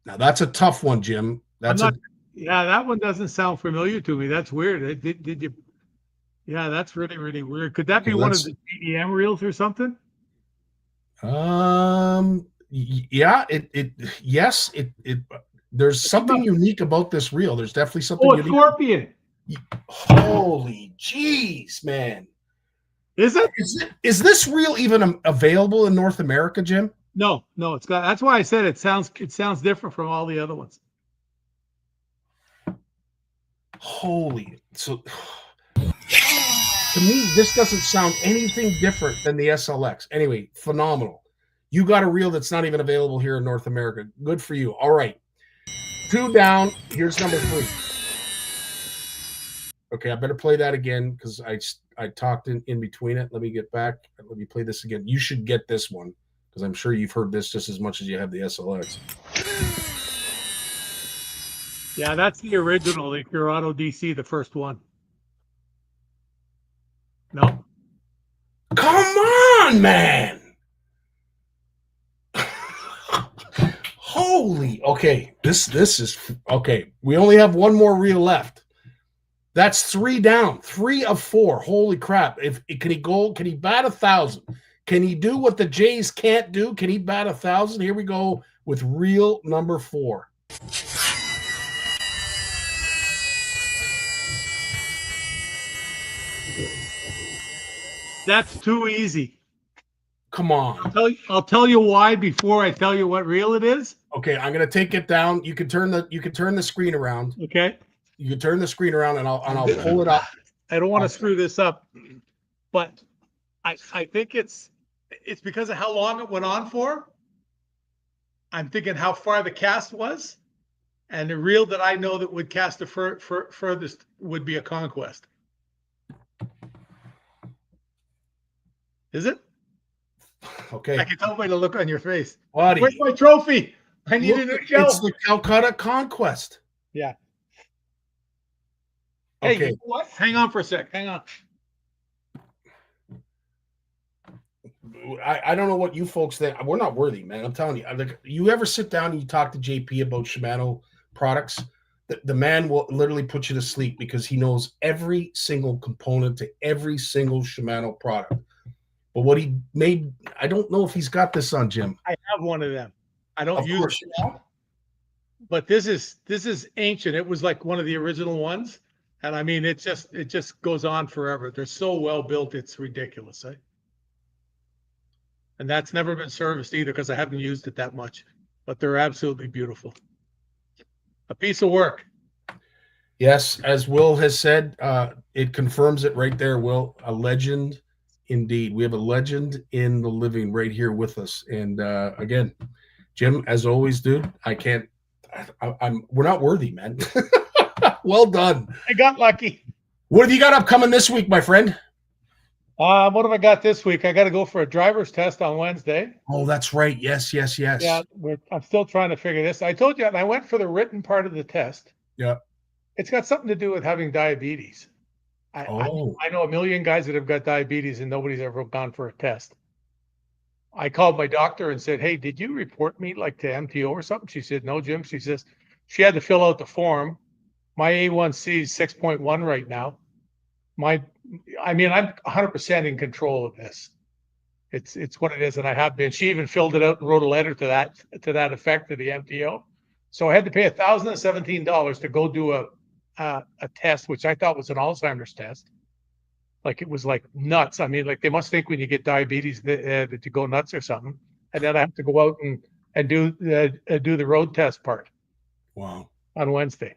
Now that's a tough one, Jim. That's yeah, that one doesn't sound familiar to me. That's weird. Did you? Yeah, that's really, really weird. Could that be one of the GEM reels or something? Yeah, yes, there's something unique about this reel. There's definitely something unique. Scorpion. Holy jeez, man. Is it? Is this reel even available in North America, Jim? No, it's got. That's why I said it sounds different from all the other ones. Holy, so to me, this doesn't sound anything different than the SLX. Anyway, phenomenal. You got a reel that's not even available here in North America. Good for you. All right. 2 down. Here's number 3. Okay, I better play that again because I talked in between it. Let me get back. Let me play this again. You should get this one because I'm sure you've heard this just as much as you have the SLX. Yeah, that's the original, the Curado DC, the first one. No. Come on, man. Holy, okay. This is okay. We only have one more reel left. That's 3 down, 3 of 4. Holy crap. Can he bat 1,000? Can he do what the Jays can't do? Can he bat 1,000? Here we go with reel number 4. That's too easy. Come on. I'll tell you why before I tell you what reel it is. Okay, I'm gonna take it down. You can turn the screen around. Okay. You can turn the screen around and I'll pull it up. I don't want to screw this up, but I think it's because of how long it went on for. I'm thinking how far the cast was, and the reel that I know that would cast the furthest would be a Conquest. Is it? Okay. I can tell by the look on your face. Buddy, where's my trophy? I need a new shelf. It's the Calcutta Conquest. Yeah. Okay. Hey, you know what? Hang on for a sec. Hang on. I don't know what you folks think. We're not worthy, man. I'm telling you. Like, you ever sit down and you talk to JP about Shimano products? The man will literally put you to sleep because he knows every single component to every single Shimano product. But what he made, I don't know if he's got this on, Jim. I have one of them. I don't Of use course. it, but this is ancient. It was like one of the original ones, and I mean, it just goes on forever. They're so well built, it's ridiculous, eh? And that's never been serviced either because I haven't used it that much. But they're absolutely beautiful. A piece of work. Yes, as Will has said, it confirms it right there, Will. A legend. Indeed, we have a legend in the living right here with us. And again, Jim, as always, dude, we're not worthy, man. Well done. I got lucky. What have you got upcoming this week, my friend? What have I got this week? I got to go for a driver's test on Wednesday. Oh, that's right. Yes. Yeah, I'm still trying to figure this. I told you, and I went for the written part of the test. Yeah. It's got something to do with having diabetes. I know a million guys that have got diabetes and nobody's ever gone for a test. I called my doctor and said, "Hey, did you report me like to MTO or something?" She said, "No, Jim." She says she had to fill out the form. My A1C is 6.1 right now. I'm 100% in control of this. It's what it is, and I have been. She even filled it out and wrote a letter to that effect to the MTO. So I had to pay $1,017 to go do a test, which I thought was an Alzheimer's test. Like, it was like nuts. I mean, like, they must think when you get diabetes that you go nuts or something. And then I have to go out and do the road test part. Wow. On Wednesday.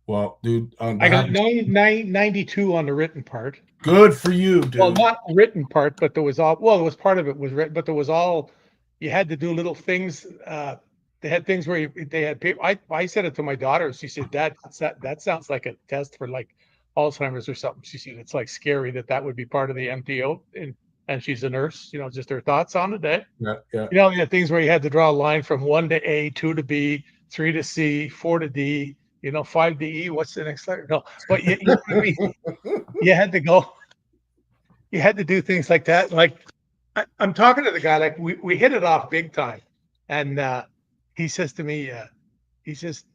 Well, dude, I got 92 on the written part. Good for you, dude. Well, not the written part, but there was part of it was written, but there was all, you had to do little things. They had things where they had paper. I said it to my daughter. She said, "Dad, that sounds like a test for like Alzheimer's or something." She said, "It's like scary that would be part of the MTO." And she's a nurse, just her thoughts on it. Yeah. You had things where you had to draw a line from 1 to A, 2 to B, 3 to C, 4 to D, 5 to E. What's the next letter? No, but you had to go. You had to do things like that. Like, I'm talking to the guy, like we hit it off big time. And he says to me, he says,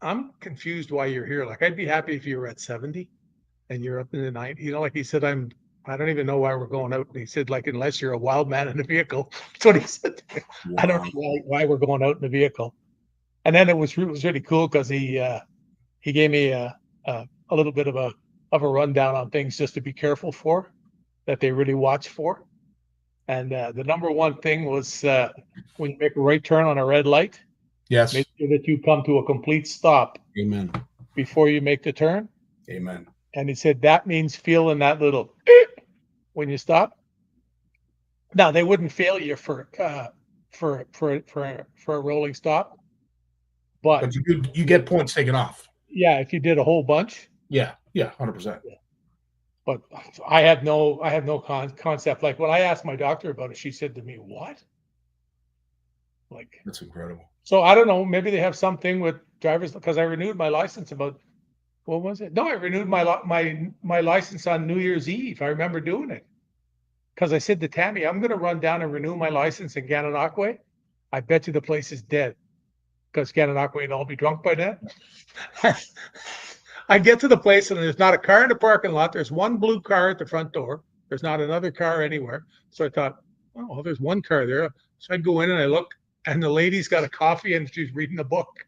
I'm confused why you're here. Like, I'd be happy if you were at 70 and you're up in the 90s. You know, like he said, I don't even know why we're going out. And he said, like, unless you're a wild man in a vehicle. That's what he said to me. Wow. I don't know why we're going out in the vehicle. And then it was really cool because he gave me a little bit of a rundown on things just to be careful for, that they really watch for. And the number one thing was when you make a right turn on a red light, Yes. make sure that you come to a complete stop Amen. before you make the turn. Amen. And he said that means feeling that little beep when you stop. Now they wouldn't fail you for a rolling stop, But you get points taken off. yeah, if you did a whole bunch. Yeah. 100%. But I had no concept. Like when I asked my doctor about it, she said to me, "What?" Like, That's incredible. so I don't know. Maybe they have something with drivers, because I renewed my license about, what was it? No, I renewed my license on New Year's Eve. I remember doing it because I said to Tammy, "I'm going to run down and renew my license in Gananoque. I bet you the place is dead because Gananoque would all be drunk by then." I get to the place and there's not a car in the parking lot. There's one blue car at the front door. There's not another car anywhere. So I thought, oh, well, there's one car there. So I go in and I look, and the lady's got a coffee and she's reading a book.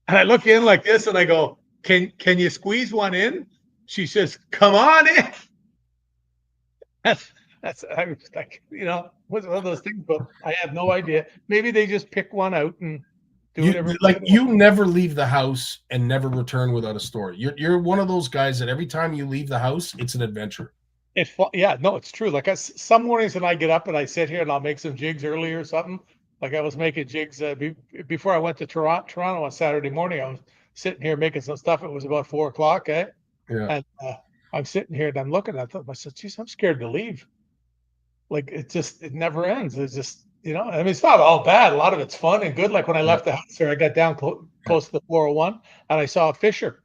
And I look in like this and I go, can you squeeze one in? She says, "Come on in." That's I was like, you know, was one of those things, but I have no idea. Maybe they just pick one out and do whatever. You never leave the house and never return without a story. You're one of those guys that every time you leave the house, it's an adventure. Yeah, no, it's true. Like some mornings when I get up and I sit here and I'll make some jigs early or something. Like I was making jigs before I went to Toronto on Saturday morning. I was sitting here making some stuff. It was about 4:00, eh? Yeah. And I'm sitting here and I'm looking. I thought, I said, "Geez, I'm scared to leave." Like it never ends. It's just, you know. I mean, it's not all bad. A lot of it's fun and good. Like when I left the house here, I got down close to the 401 and I saw a fisher.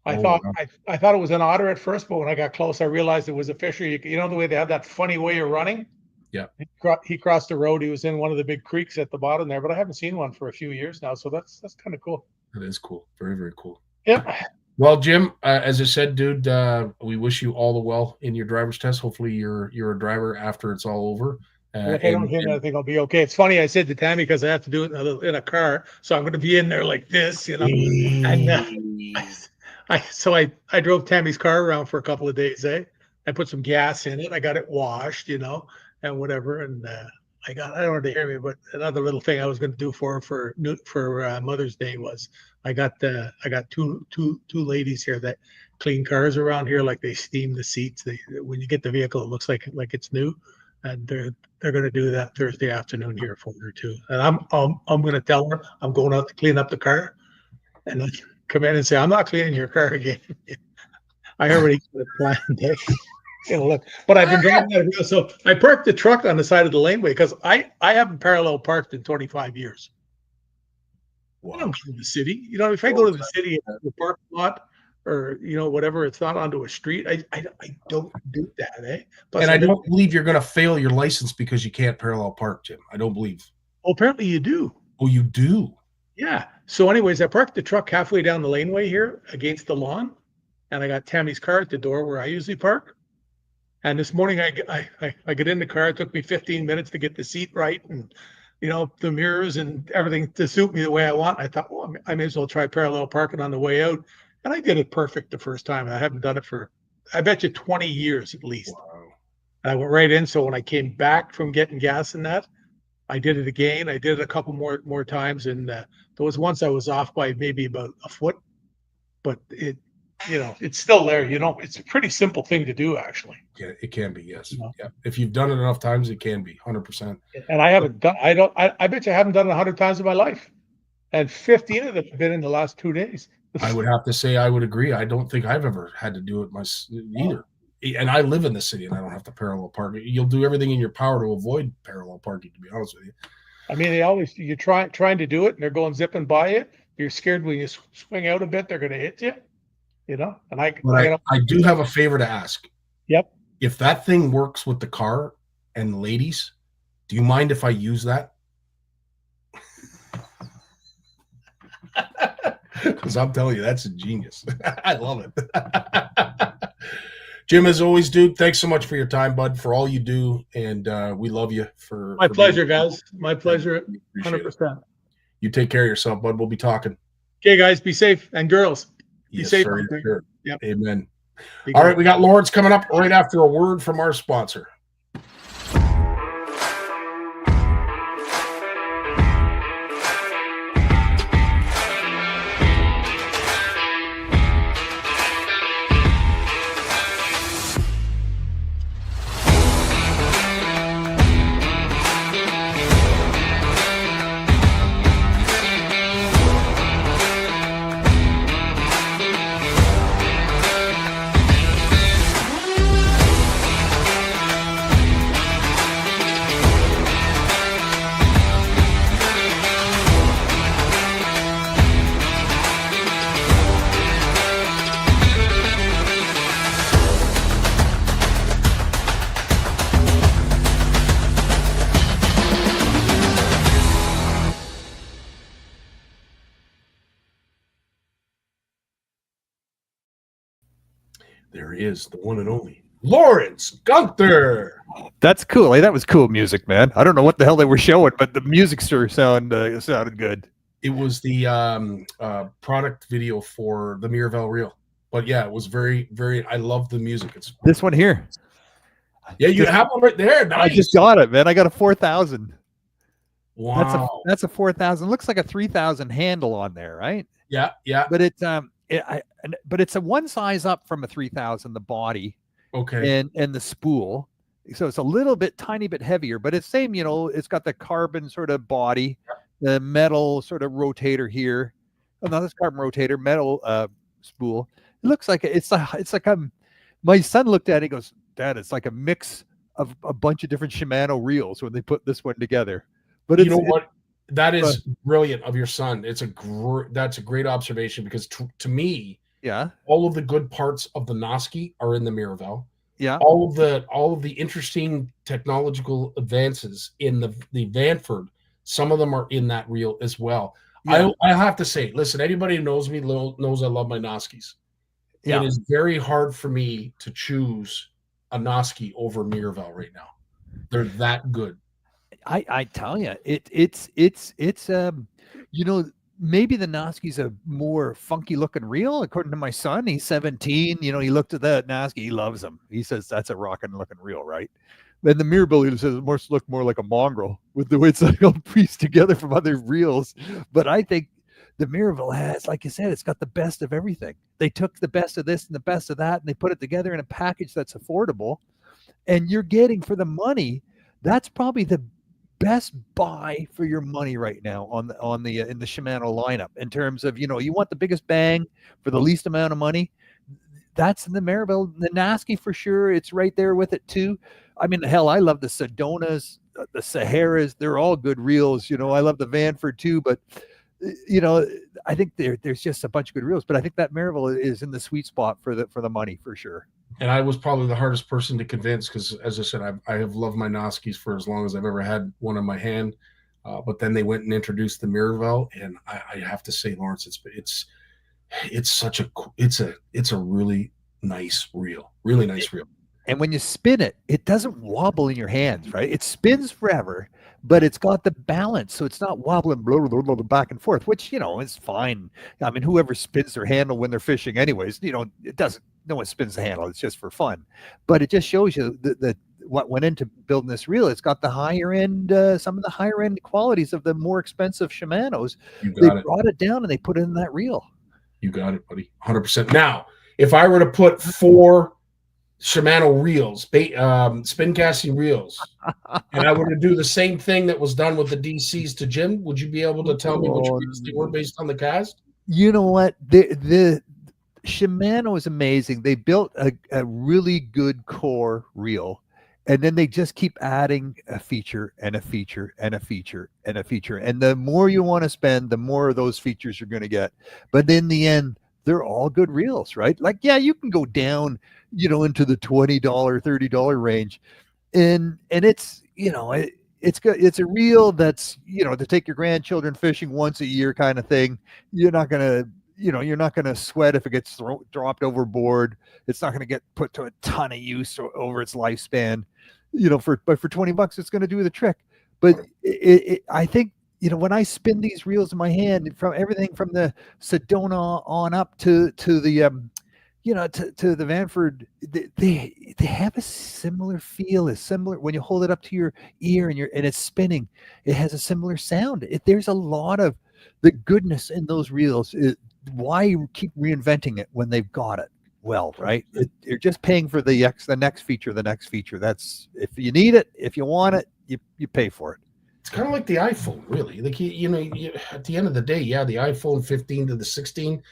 I thought it was an otter at first, but when I got close, I realized it was a fisher. You know the way they have that funny way of running. Yeah. He crossed the road. He was in one of the big creeks at the bottom there, but I haven't seen one for a few years now. So that's kind of cool. That is cool. Very, very cool. Yeah. Well, Jim, as I said, dude, we wish you all the well in your driver's test. Hopefully you're a driver after it's all over. If I don't hear that, I think I'll be okay. It's funny. I said to Tammy, because I have to do it in a car, so I'm going to be in there like this, you know. And I drove Tammy's car around for a couple of days. I put some gas in it. I got it washed, you know, and whatever. And I don't know to hear me, but another little thing I was going to do for Mother's Day was I got two ladies here that clean cars around here. Like they steam the seats. When you get the vehicle, it looks like it's new, and they're going to do that Thursday afternoon here for her too. And I'm going to tell her I'm going out to clean up the car, and I come in and say, "I'm not cleaning your car again." I already got it planned. Look, but I've been driving that. So I parked the truck on the side of the laneway because I haven't parallel parked in 25 years. Wow. I don't go to the city. You know, if I go to the city, the parking lot, or you know, whatever, it's not onto a street. I don't do that, eh? Plus, and I don't believe you're going to fail your license because you can't parallel park, Jim. I don't believe. Well, apparently you do. Oh, you do? Yeah. So, anyways, I parked the truck halfway down the laneway here against the lawn, and I got Tammy's car at the door where I usually park. And this morning I get in the car. It took me 15 minutes to get the seat right and, you know, the mirrors and everything to suit me the way I want. I thought, well, I may as well try parallel parking on the way out. And I did it perfect the first time. I haven't done it for, I bet you 20 years at least. Wow. And I went right in. So when I came back from getting gas in that, I did it again. I did it a couple more times. And there was once I was off by maybe about a foot, but you know, it's still there. You know, it's a pretty simple thing to do, actually. Yeah, it can be. Yes. You know? Yeah. If you've done it enough times, it can be 100%. And I haven't done. I bet you I haven't done it 100 times in my life, and 15 of them have been in the last 2 days. I would have to say I would agree. I don't think I've ever had to do it either. And I live in the city, and I don't have to parallel park. You'll do everything in your power to avoid parallel parking. To be honest with you. I mean, you're trying to do it, and they're going zipping by you. You're scared when you swing out a bit, they're going to hit you. You know, and I do have a favor to ask. Yep. If that thing works with the car and ladies, do you mind if I use that? because I'm telling you, that's a genius. I love it. Jim, as always, dude, thanks so much for your time, bud, for all you do, and we love you. My pleasure, guys. My pleasure, 100%. You take care of yourself, bud. We'll be talking. Okay, guys, be safe, and girls, be safe. Sir, sure. Yep. Amen. All right, we got Lawrence coming up right after a word from our sponsor. There is the one and only Lawrence Gunther. That's cool. Hey, that was cool music, man. I don't know what the hell they were showing, but the music sure sounded good. It was the product video for the Mirabelle reel. But yeah, it was very, very. I love the music. It's this one here. Yeah, you have one right there. Nice. I just got it, man. I got a 4,000. Wow, that's a 4,000. Looks like a 3,000 handle on there, right? Yeah, yeah. But but it's a one size up from a 3,000. The body, okay, and the spool. So it's a little bit, tiny bit heavier, but it's same. You know, it's got the carbon sort of body, the metal sort of rotator here. Oh, no, this carbon rotator, metal spool. It looks like it's like my son looked at it. He goes, "Dad, it's like a mix of a bunch of different Shimano reels when they put this one together." But you know what? That is brilliant of your son. It's that's a great observation because to me, yeah, all of the good parts of the Noski are in the Mirabelle. Yeah, all of the interesting technological advances in the Vanford, some of them are in that reel as well. Yeah. I have to say, listen, anybody who knows me knows I love my Noskis. Yeah. It is very hard for me to choose a Noski over Mirabelle right now. They're that good. I tell you, it's you know, maybe the Noski's a more funky looking reel. According to my son, he's 17. You know, he looked at that Noski, he loves them. He says that's a rockin' looking reel, right? Then the Mirabelle, he says, it look more like a mongrel with the way it's like all pieced together from other reels. But I think the Mirabelle has, like you said, it's got the best of everything. They took the best of this and the best of that, and they put it together in a package that's affordable. And you're getting for the money, that's probably the best buy for your money right now in the Shimano lineup in terms of, you know, you want the biggest bang for the least amount of money. That's in the Mirabelle. The Noski for sure, it's right there with it too. I mean, hell, I love the Sedonas, the Saharas. They're all good reels. You know, I love the Vanford too, but you know, I think there's just a bunch of good reels. But I think that Mirabelle is in the sweet spot for the money for sure. And I was probably the hardest person to convince because, as I said, I have loved my Noskis for as long as I've ever had one in my hand. But then they went and introduced the Mirabelle, and I have to say, Lawrence, it's a really nice reel, really nice reel. And when you spin it, it doesn't wobble in your hands, right? It spins forever, but it's got the balance, so it's not wobbling blah, blah, blah, back and forth, which, you know, is fine. I mean, whoever spins their handle when they're fishing anyways, you know, it doesn't, no one spins the handle. It's just for fun. But it just shows you that what went into building this reel. It's got the higher end, some of the higher end qualities of the more expensive Shimanos. They brought it down and they put it in that reel. You got it, buddy. 100%. Now, if I were to put 4 Shimano reels, spin casting reels, and I were to do the same thing that was done with the DCs to Jim, would you be able to tell me which reels they were based on the cast? You know what? The Shimano is amazing. They built a really good core reel, and then they just keep adding a feature and a feature and a feature and a feature. And the more you want to spend, the more of those features you're going to get. But in the end, they're all good reels, right? Like, yeah, you can go down, you know, into the $20, $30 range. And it's, you know, it's good. It's a reel that's, you know, to take your grandchildren fishing once a year kind of thing. You're not going to, you're not going to sweat if it gets dropped overboard. It's not going to get put to a ton of use over its lifespan. But for $20, it's going to do the trick. But I think, when I spin these reels in my hand, from everything from the Sedona on up to the to the Vanford, they have a similar feel, a similar, when you hold it up to your ear and it's spinning, it has a similar sound. There's a lot of the goodness in those reels. Why keep reinventing it when they've got it well, right? You're just paying for the next feature. That's, if you need it, if you want it, you pay for it. It's kind of like the iPhone, really. Like, at the end of the day, the iPhone 15 to the 16,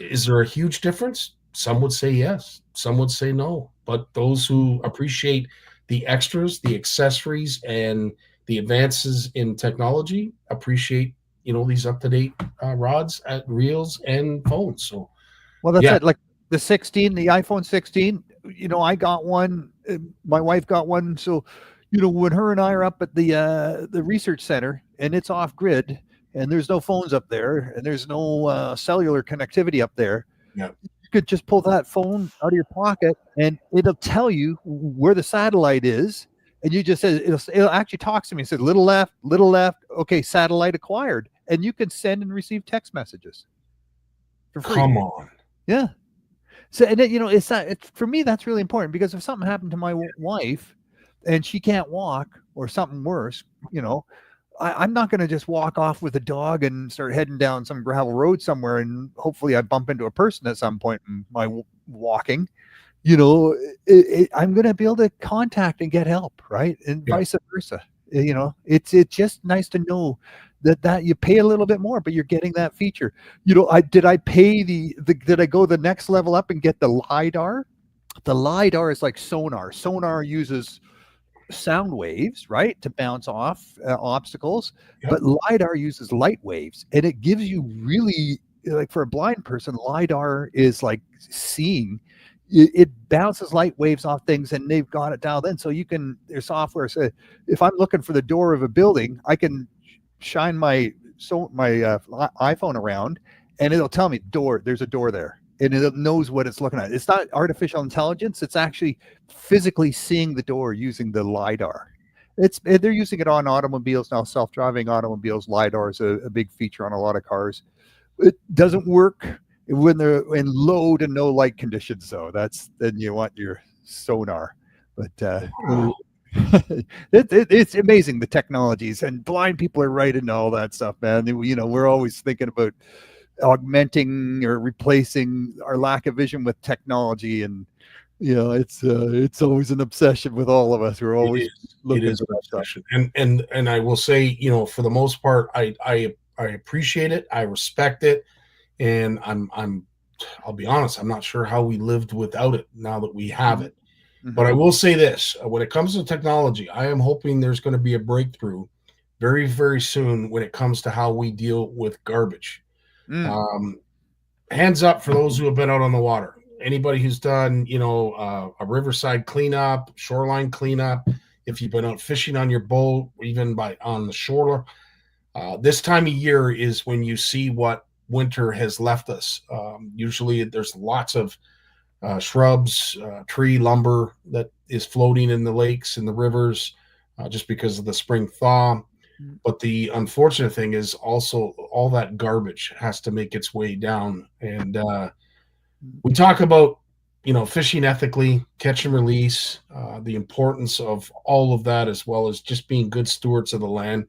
is there a huge difference? Some would say yes, some would say no. But those who appreciate the extras, the accessories, and the advances in technology appreciate, these up-to-date rods, reels, and phones. So, well, that's it. Like the iPhone 16, I got one, my wife got one. So, when her and I are up at the research center and it's off grid and there's no phones up there and there's no cellular connectivity up there, you could just pull that phone out of your pocket and it'll tell you where the satellite is. And you just say, it'll actually talks to me and says, little left, okay, satellite acquired. And you can send and receive text messages for free. Come on. Yeah. So, and it's for me, that's really important, because if something happened to my wife and she can't walk or something worse, I'm not going to just walk off with a dog and start heading down some gravel road somewhere and hopefully I bump into a person at some point in my walking. I'm going to be able to contact and get help, right? And vice versa. It's just nice to know that you pay a little bit more, but you're getting that feature. Did I go the next level up and get the LiDAR? The LiDAR is like sonar. Sonar uses sound waves, right, to bounce off obstacles, but LiDAR uses light waves, and it gives you really, like, for a blind person, LiDAR is like seeing. It bounces light waves off things, and they've got it dialed in. So their software says, if I'm looking for the door of a building, I can shine my iPhone around, and it'll tell me there's a door there. And it knows what it's looking at. It's not artificial intelligence. It's actually physically seeing the door using the LiDAR. They're using it on automobiles now, self-driving automobiles. LiDAR is a big feature on a lot of cars. It doesn't work when they're in low to no light conditions, though. Then you want your sonar. But it's amazing, the technologies, and blind people are right into all that stuff, man. We're always thinking about augmenting or replacing our lack of vision with technology, and it's always an obsession with all of us. We're always looking at that stuff. And I will say, for the most part, I appreciate it, I respect it, and I'll be honest, I'm not sure how we lived without it now that we have it. But I will say this, when it comes to technology, I am hoping there's going to be a breakthrough very, very soon when it comes to how we deal with garbage. Hands up for those who have been out on the water. Anybody who's done, a riverside cleanup, shoreline cleanup, if you've been out fishing on your boat, or even on the shore, this time of year is when you see what winter has left us. Usually there's lots of shrubs, tree lumber that is floating in the lakes and the rivers just because of the spring thaw. But the unfortunate thing is also all that garbage has to make its way down. And we talk about, fishing ethically, catch and release, the importance of all of that, as well as just being good stewards of the land.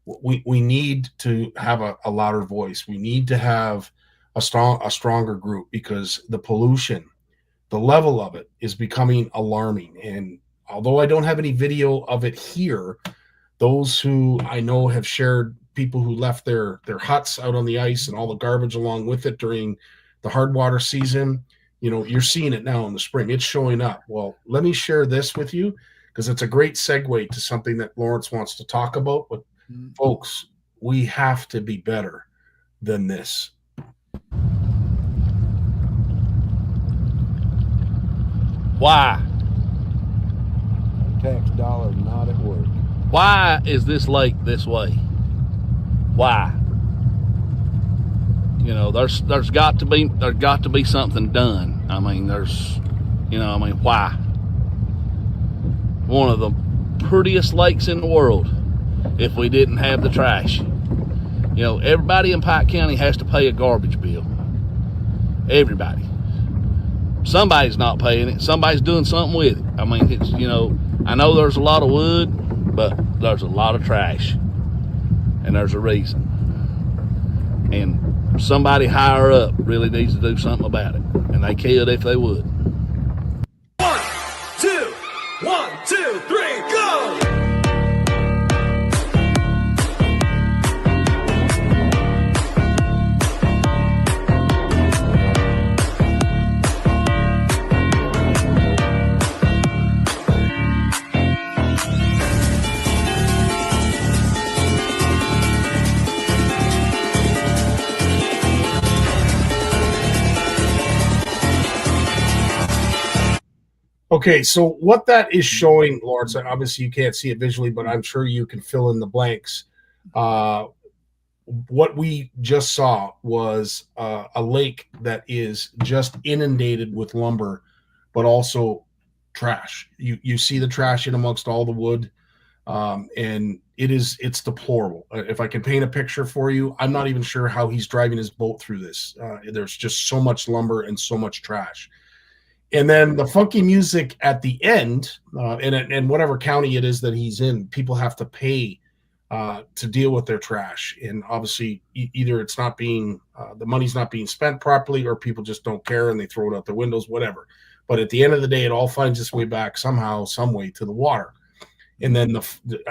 We need to have a louder voice. We need to have a stronger group, because the pollution, the level of it, is becoming alarming. And although I don't have any video of it here, those who I know have shared people who left their huts out on the ice and all the garbage along with it during the hard water season. You're seeing it now in the spring. It's showing up. Well, let me share this with you, because it's a great segue to something that Lawrence wants to talk about. But folks, we have to be better than this. Why? Tax dollar not at work. Why is this lake this way? Why? You know, there's got to be something done. I mean, why? One of the prettiest lakes in the world if we didn't have the trash. You know, everybody in Pike County has to pay a garbage bill. Everybody. Somebody's not paying it. Somebody's doing something with it. I mean, it's, you know, I know there's a lot of wood, but there's a lot of trash. And there's a reason. And somebody higher up really needs to do something about it. And they could if they would. 1, 2, 1, 2, 3, go! Okay, so what that is showing, Lawrence, and obviously you can't see it visually, but I'm sure you can fill in the blanks. What we just saw was a lake that is just inundated with lumber, but also trash. You see the trash in amongst all the wood, and it's deplorable. If I can paint a picture for you, I'm not even sure how he's driving his boat through this. There's just so much lumber and so much trash. And then the funky music at the end, and whatever county it is that he's in, people have to pay to deal with their trash. And obviously, either it's not being, the money's not being spent properly, or people just don't care and they throw it out the windows, whatever. But at the end of the day, it all finds its way back somehow, some way to the water. And then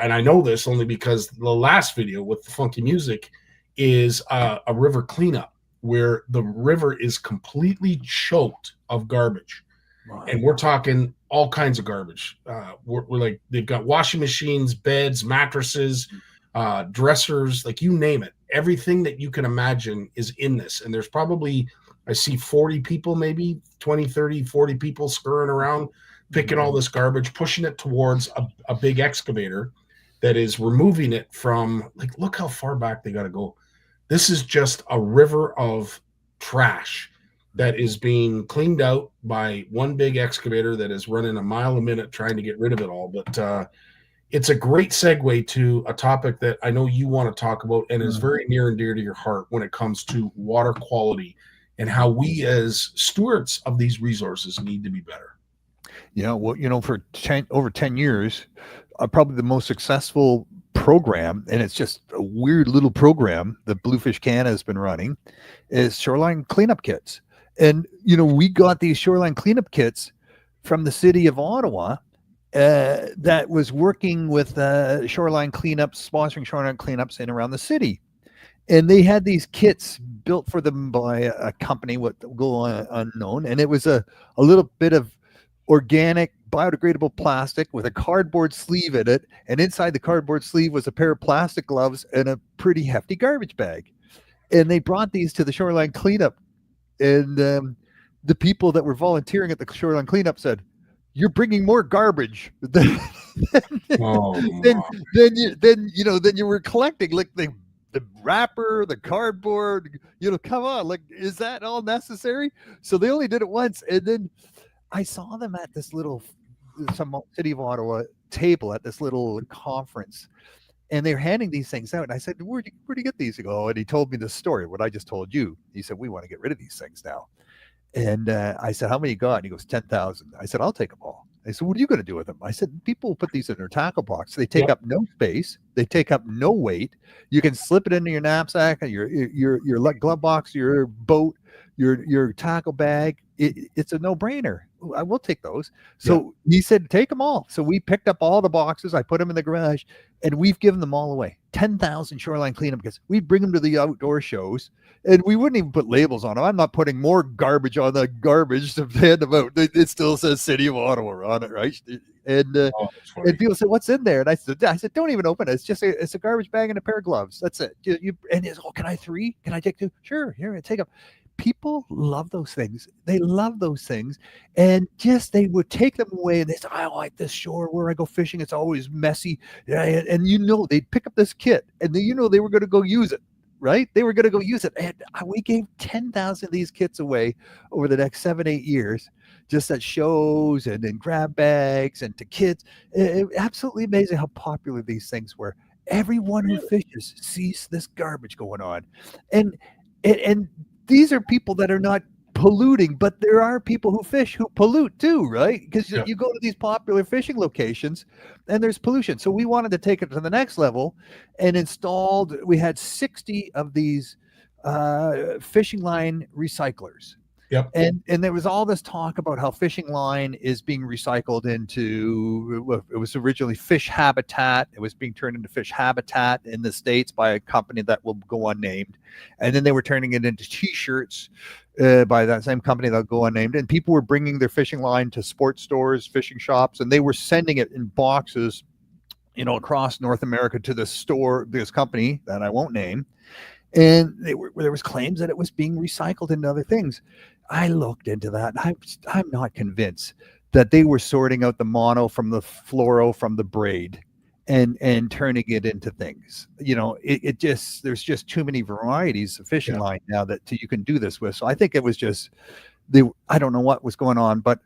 and I know this only because the last video with the funky music is a river cleanup where the river is completely choked of garbage. Wow. And we're talking all kinds of garbage. We're like, they've got washing machines, beds, mattresses, dressers, like you name it. Everything that you can imagine is in this. And there's probably, I see 40 people, maybe 20, 30, 40 people scurrying around, picking all this garbage, pushing it towards a big excavator that is removing it from, like, look how far back they got to go. This is just a river of trash that is being cleaned out by one big excavator that is running a mile a minute trying to get rid of it all. But it's a great segue to a topic that I know you want to talk about and is very near and dear to your heart when it comes to water quality and how we as stewards of these resources need to be better. Yeah, well, you know, for over 10 years, probably the most successful program, and it's just a weird little program that Bluefish Canada has been running, is shoreline cleanup kits. And, you know, we got these shoreline cleanup kits from the city of Ottawa that was working with shoreline cleanups, sponsoring shoreline cleanups in around the city. And they had these kits built for them by a company, what will go unknown. And it was a little bit of organic, biodegradable plastic with a cardboard sleeve in it. And inside the cardboard sleeve was a pair of plastic gloves and a pretty hefty garbage bag. And they brought these to the shoreline cleanup. And the people that were volunteering at the shoreline cleanup said, "You're bringing more garbage than you were collecting, like the wrapper, the cardboard. You know, come on, like, is that all necessary?" So they only did it once, and then I saw them at this some City of Ottawa table at this little conference. And they're handing these things out. And I said, where'd you get these? Oh, and he told me the story, what I just told you. He said, we want to get rid of these things now. And I said, how many you got? And he goes, 10,000. I said, I'll take them all. I said, what are you going to do with them? I said, people put these in their tackle box. They take up no space. They take up no weight. You can slip it into your knapsack, your glove box, your boat, your tackle bag. It's a no-brainer. I will take those. So he said, take them all. So we picked up all the boxes. I put them in the garage, and we've given them all away. 10,000 shoreline cleanup kits. We bring them to the outdoor shows, and we wouldn't even put labels on them. I'm not putting more garbage on the garbage to hand them out. It still says City of Ottawa on it, right? And people said, what's in there? And I said, don't even open it. It's a garbage bag and a pair of gloves. That's it. And he's, can I 3? Can I take 2? Sure. Here, take them. People love those things. They love those things. And just, they would take them away, and they say, I like this shore where I go fishing. It's always messy. And they'd pick up this kit, and they were going to go use it right? They were going to go use it. And we gave 10,000 of these kits away over the next 7-8 years, just at shows and in grab bags and to kids. Absolutely amazing how popular these things were. Everyone who fishes sees this garbage going on. And these are people that are not polluting, but there are people who fish who pollute too, right? Because you go to these popular fishing locations and there's pollution. So we wanted to take it to the next level and we had 60 of these fishing line recyclers. Yep. And there was all this talk about how fishing line is being recycled into, it was originally fish habitat. It was being turned into fish habitat in the States by a company that will go unnamed. And then they were turning it into t-shirts by that same company that'll go unnamed. And people were bringing their fishing line to sports stores, fishing shops, and they were sending it in boxes, across North America to this company that I won't name. And there was claims that it was being recycled into other things. I looked into that. I'm not convinced that they were sorting out the mono from the fluoro from the braid and turning it into things. There's just too many varieties of fishing line now that you can do this with. So I think it was just I don't know what was going on, but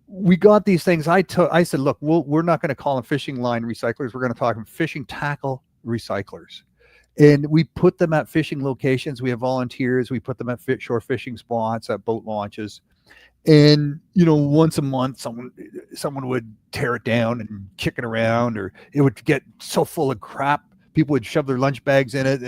we got these things. I said, look, we're not going to call them fishing line recyclers. We're going to talk them fishing tackle recyclers. And we put them at fishing locations. We have volunteers. We put them at shore fishing spots, at boat launches. And, once a month, someone would tear it down and kick it around, or it would get so full of crap. People would shove their lunch bags in it,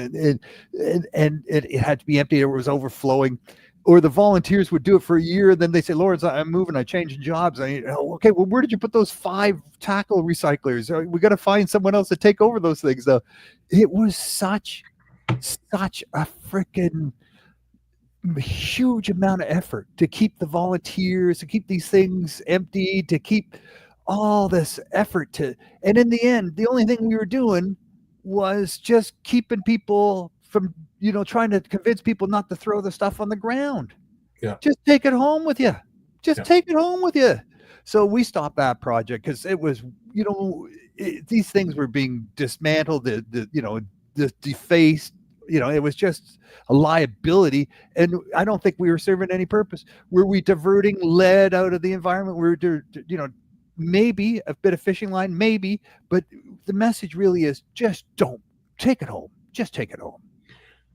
and it had to be emptied. It was overflowing. Or the volunteers would do it for a year. Then they say, Lawrence, I'm moving. I changed jobs. Okay, well, where did you put those 5 tackle recyclers? We got to find someone else to take over those things, though. It was such a freaking huge amount of effort to keep the volunteers, to keep these things emptied, to keep all this effort and in the end, the only thing we were doing was just keeping people from, trying to convince people not to throw the stuff on the ground. Yeah. Just take it home with you. Take it home with you. So we stopped that project because it was, these things were being dismantled, defaced. It was just a liability. And I don't think we were serving any purpose. Were we diverting lead out of the environment? We were, maybe a bit of fishing line, maybe. But the message really is just don't take it home. Just take it home.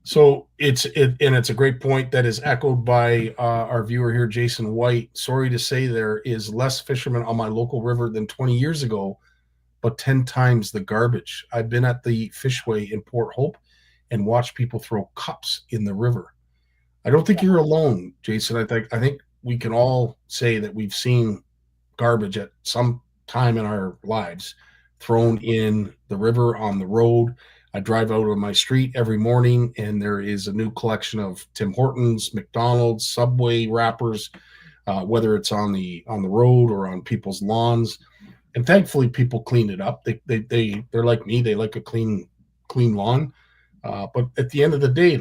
So it's a great point that is echoed by our viewer here, Jason White. Sorry to say there is less fishermen on my local river than 20 years ago, but 10 times the garbage. I've been at the Fishway in Port Hope and watched people throw cups in the river. I don't think you're alone, Jason. I think we can all say that we've seen garbage at some time in our lives thrown in the river, on the road. I drive out on my street every morning, and there is a new collection of Tim Hortons, McDonald's, Subway wrappers, whether it's on the road or on people's lawns. And thankfully, people clean it up. They're like me; they like a clean lawn. But at the end of the day,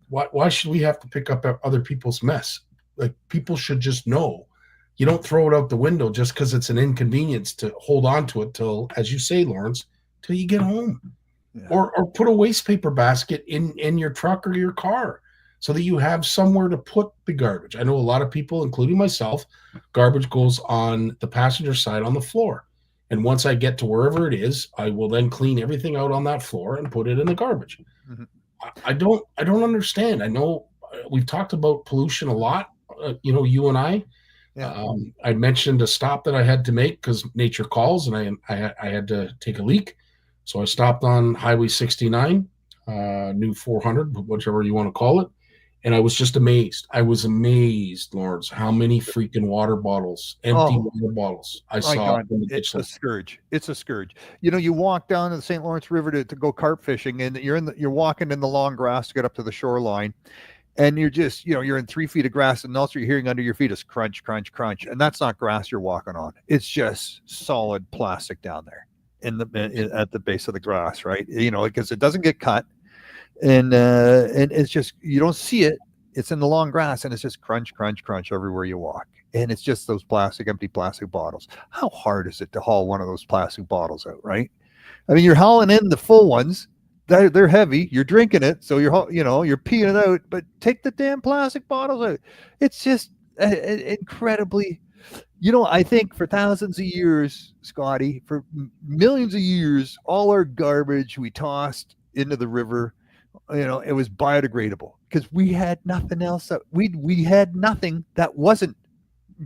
why should we have to pick up other people's mess? Like, people should just know. You don't throw it out the window just because it's an inconvenience to hold on to it till, as you say, Lawrence, till you get home. Yeah. Or put a waste paper basket in your truck or your car so that you have somewhere to put the garbage. I know a lot of people, including myself, garbage goes on the passenger side on the floor. And once I get to wherever it is, I will then clean everything out on that floor and put it in the garbage. Mm-hmm. I don't understand. I know we've talked about pollution a lot, you and I. Yeah. I mentioned a stop that I had to make because nature calls, and I had to take a leak. So I stopped on Highway 69, new 400, whichever you want to call it. And I was just amazed. I was amazed, Lawrence, how many freaking water bottles, empty water bottles I saw. It's a scourge. It's a scourge. You walk down to the St. Lawrence River to go carp fishing, and you're walking in the long grass to get up to the shoreline. And you're just, you're in 3 feet of grass, and also you're hearing under your feet is crunch, crunch, crunch. And that's not grass you're walking on. It's just solid plastic down there at the base of the grass, right? Because it doesn't get cut, and it's just, you don't see it. It's in the long grass, and it's just crunch, crunch, crunch everywhere you walk. And it's just those empty plastic bottles. How hard is it to haul one of those plastic bottles out, right? I mean, you're hauling in the full ones they're heavy. You're drinking it, so you're peeing it out. But take the damn plastic bottles out. It's just incredibly. I think for thousands of years, Scottie, for millions of years, all our garbage we tossed into the river, it was biodegradable because we had nothing else that we had nothing that wasn't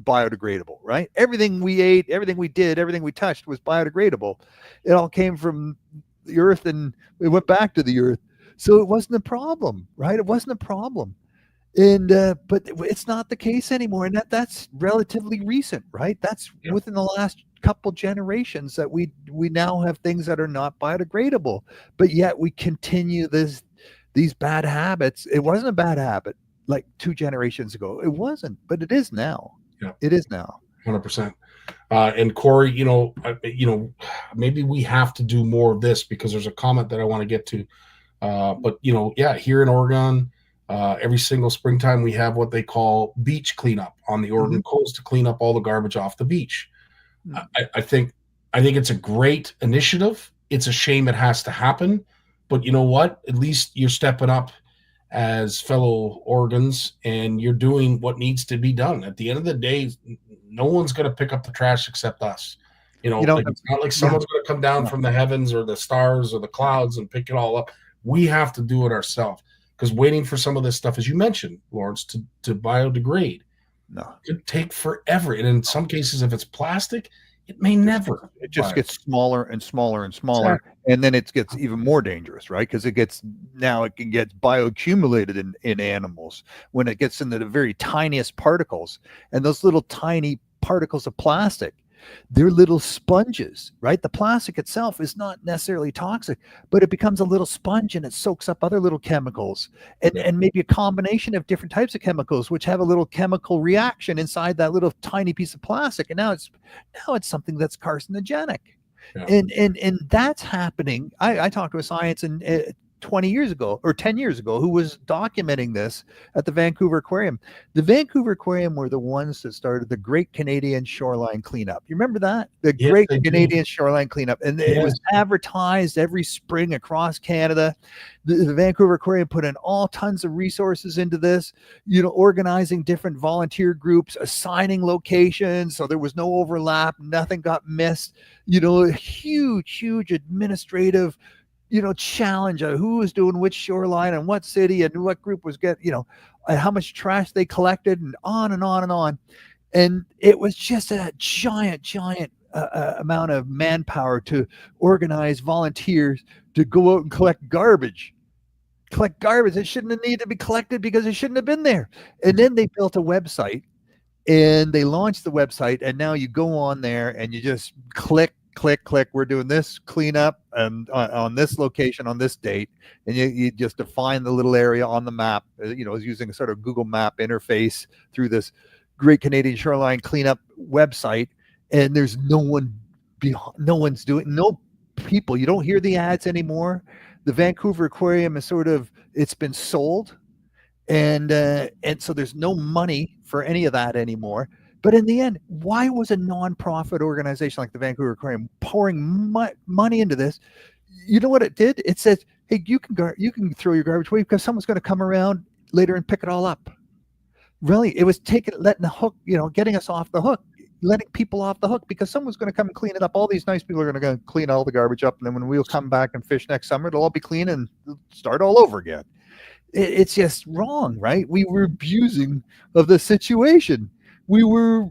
biodegradable, right? Everything we ate, everything we did, everything we touched was biodegradable. It all came from the earth and it went back to the earth. So it wasn't a problem, right? It wasn't a problem. And but it's not the case anymore, and that's relatively recent, right? That's within the last couple generations that we now have things that are not biodegradable, but yet we continue these bad habits. It wasn't a bad habit like 2 generations ago. It wasn't, but it is now. Yeah, it is now. 100%. And Corey, maybe we have to do more of this because there's a comment that I want to get to. But here in Oregon. Every single springtime, we have what they call beach cleanup on the Oregon coast to clean up all the garbage off the beach. I think it's a great initiative. It's a shame it has to happen, but you know what? At least you're stepping up as fellow Oregons and you're doing what needs to be done. At the end of the day, no one's going to pick up the trash except us. It's not like someone's going to come down from the heavens or the stars or the clouds and pick it all up. We have to do it ourselves. Because waiting for some of this stuff, as you mentioned, Lawrence, to biodegrade, could take forever. And in some cases, if it's plastic, it may never. It just gets smaller and smaller and smaller. Exactly. And then it gets even more dangerous, right? Because it can get bioaccumulated in animals when it gets into the very tiniest particles. And those little tiny particles of plastic, they're little sponges, right? The plastic itself is not necessarily toxic, but it becomes a little sponge and it soaks up other little chemicals and maybe a combination of different types of chemicals, which have a little chemical reaction inside that little tiny piece of plastic. And now it's something that's carcinogenic. Yeah. And that's happening. I talked to a science and 20 years ago or 10 years ago who was documenting this at the Vancouver Aquarium. The Vancouver Aquarium were the ones that started the Great Canadian Shoreline Cleanup. You remember that? Great Canadian Shoreline Cleanup. And it was advertised every spring across Canada. The Vancouver Aquarium put in all tons of resources into this, organizing different volunteer groups, assigning locations. So there was no overlap. Nothing got missed. A huge administrative challenge of who was doing which shoreline and what city and what group was and how much trash they collected and on and on and on. And it was just a giant amount of manpower to organize volunteers to go out and collect garbage that shouldn't have needed to be collected because it shouldn't have been there. And then they built a website and they launched the website, and now you go on there and you just click, we're doing this cleanup and on this location on this date, and you just define the little area on the map, using a sort of Google Map interface through this Great Canadian Shoreline Cleanup website, and there's no one's doing, no people. You don't hear the ads anymore. The Vancouver Aquarium is it's been sold, and so there's no money for any of that anymore. But in the end, why was a nonprofit organization like the Vancouver Aquarium pouring money into this? You know what it did? It says, hey, you can throw your garbage away because someone's going to come around later and pick it all up. Really, it was letting the hook, getting us off the hook, letting people off the hook because someone's going to come and clean it up. All these nice people are going to go clean all the garbage up. And then when we'll come back and fish next summer, it'll all be clean and start all over again. It's just wrong, right? We were abusing of the situation. We were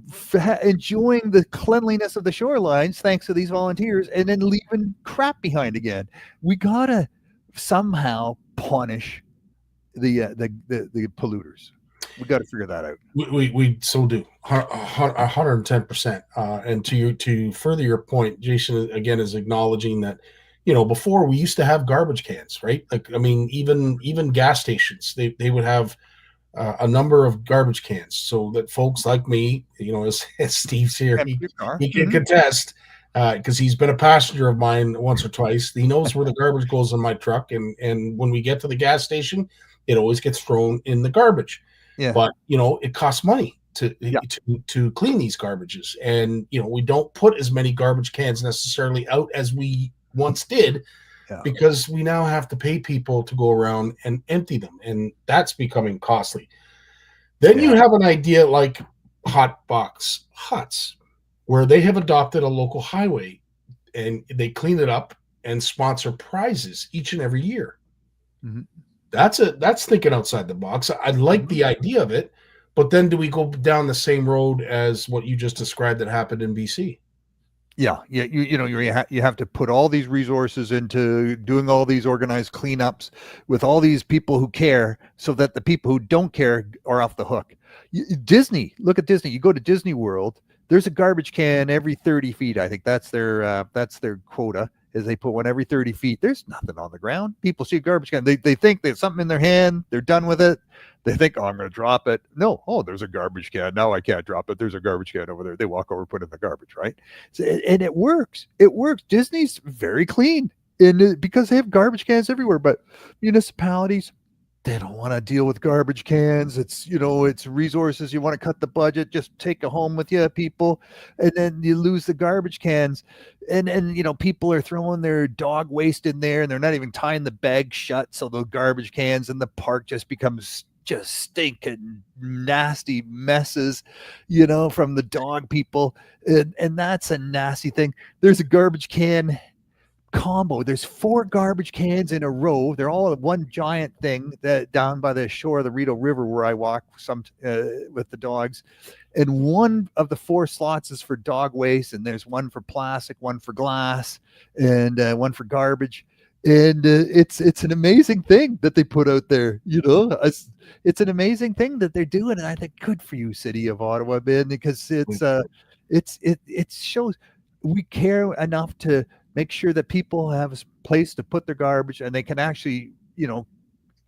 enjoying the cleanliness of the shorelines thanks to these volunteers and then leaving crap behind again. We got to somehow punish the polluters. We got to figure that out. We so do 110%. And to further your point, Jason again is acknowledging that before we used to have garbage cans, right? Like even gas stations they would have a number of garbage cans so that folks like me, as Steve's here, he can contest because he's been a passenger of mine once or twice. He knows where the garbage goes in my truck, and when we get to the gas station, it always gets thrown in the garbage. Yeah. But it costs money to clean these garbages, and we don't put as many garbage cans necessarily out as we once did. because we now have to pay people to go around and empty them, and that's becoming costly. Then you have an idea like hot box huts, where they have adopted a local highway and they clean it up and sponsor prizes each and every year. That's thinking outside the box. I like the idea of it, but then do we go down the same road as what you just described that happened in BC? Yeah. You have to put all these resources into doing all these organized cleanups with all these people who care, so that the people who don't care are off the hook. Disney, look at Disney. You go to Disney World, there's a garbage can every 30 feet. I think that's their quota, is they put one every 30 feet. There's nothing on the ground. People see a garbage can. They think there's something in their hand. They're done with it. They think, oh, I'm going to drop it. No, oh, there's a garbage can. Now I can't drop it. There's a garbage can over there. They walk over, put it in the garbage, right? So, and it works. It works. Disney's very clean, and because they have garbage cans everywhere. But municipalities, they don't want to deal with garbage cans. It's resources. You want to cut the budget, just take it home with you, people. And then you lose the garbage cans. And people are throwing their dog waste in there, and they're not even tying the bag shut. So the garbage cans in the park just becomes just stinking nasty messes, from the dog people. And that's a nasty thing. There's a garbage can combo. There's 4 garbage cans in a row. They're all one giant thing that down by the shore of the Rideau River, where I walk with the dogs. And one of the 4 slots is for dog waste, and there's one for plastic, one for glass, and one for garbage. And it's an amazing thing that they put out there. It's an amazing thing that they're doing, and I think good for you, City of Ottawa, man, because it shows we care enough to make sure that people have a place to put their garbage, and they can actually,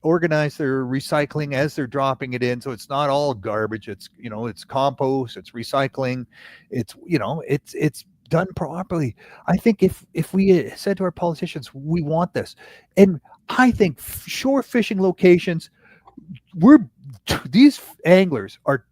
organize their recycling as they're dropping it in. So it's not all garbage. It's, it's compost, it's recycling. It's done properly. I think if we said to our politicians, we want this, and I think shore fishing locations, these anglers are,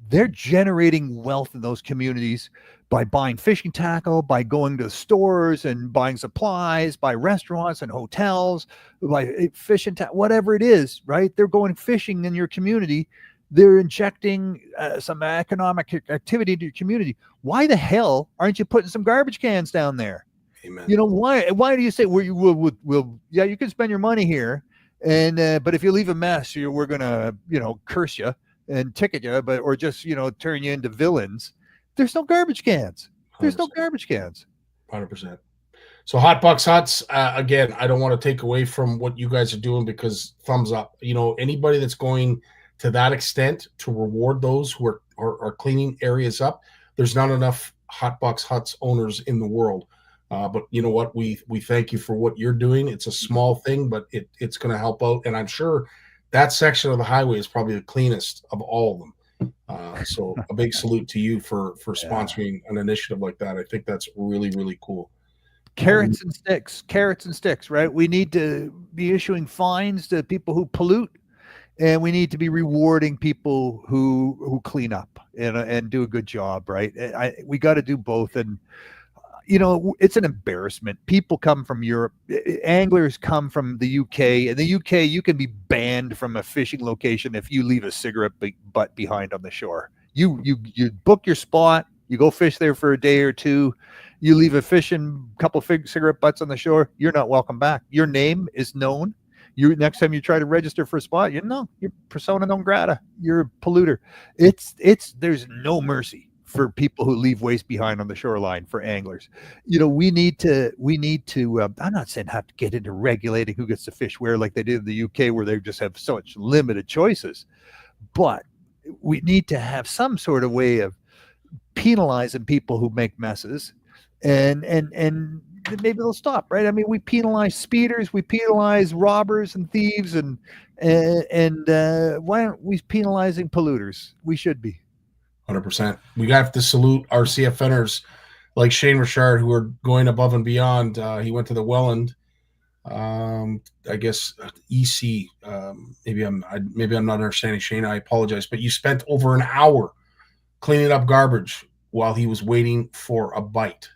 they're generating wealth in those communities by buying fishing tackle, by going to stores and buying supplies, by restaurants and hotels, by fishing tackle, whatever it is, right? They're going fishing in your community. They're injecting some economic activity into your community. Why the hell aren't you putting some garbage cans down there? Amen. Why do you say you can spend your money here, and but if you leave a mess, we're gonna curse you and ticket you, or just turn you into villains. There's no garbage cans. There's 100%. No garbage cans. 100%. So Hot Box Huts, again, I don't want to take away from what you guys are doing, because thumbs up. Anybody that's going to that extent to reward those who are cleaning areas up, there's not enough Hot Box Huts owners in the world. But you know what? We thank you for what you're doing. It's a small thing, but it's going to help out. And I'm sure that section of the highway is probably the cleanest of all of them. So a big salute to you for sponsoring an initiative like that. I think that's really, really cool. Carrots and sticks, right? We need to be issuing fines to people who pollute, and we need to be rewarding people who clean up and do a good job, right? We got to do both. And it's an embarrassment. People come from Europe, anglers come from the UK. In the UK, you can be banned from a fishing location if you leave a cigarette butt behind on the shore. You book your spot, you go fish there for a day or two, you leave a couple cigarette butts on the shore, you're not welcome back. Your name is known. Next time you try to register for a spot, you're persona non grata. You're a polluter. There's no mercy for people who leave waste behind on the shoreline for anglers. We need to I'm not saying have to get into regulating who gets to fish where, like they did in the UK, where they just have such limited choices, but we need to have some sort of way of penalizing people who make messes, and maybe they'll stop, right? I mean, we penalize speeders, we penalize robbers and thieves, and why aren't we penalizing polluters? We should be. 100%. We have to salute our CFNers like Shane Richard, who are going above and beyond. He went to the Welland, I guess EC. Maybe I'm not understanding Shane. I apologize, but you spent over an hour cleaning up garbage while he was waiting for a bite.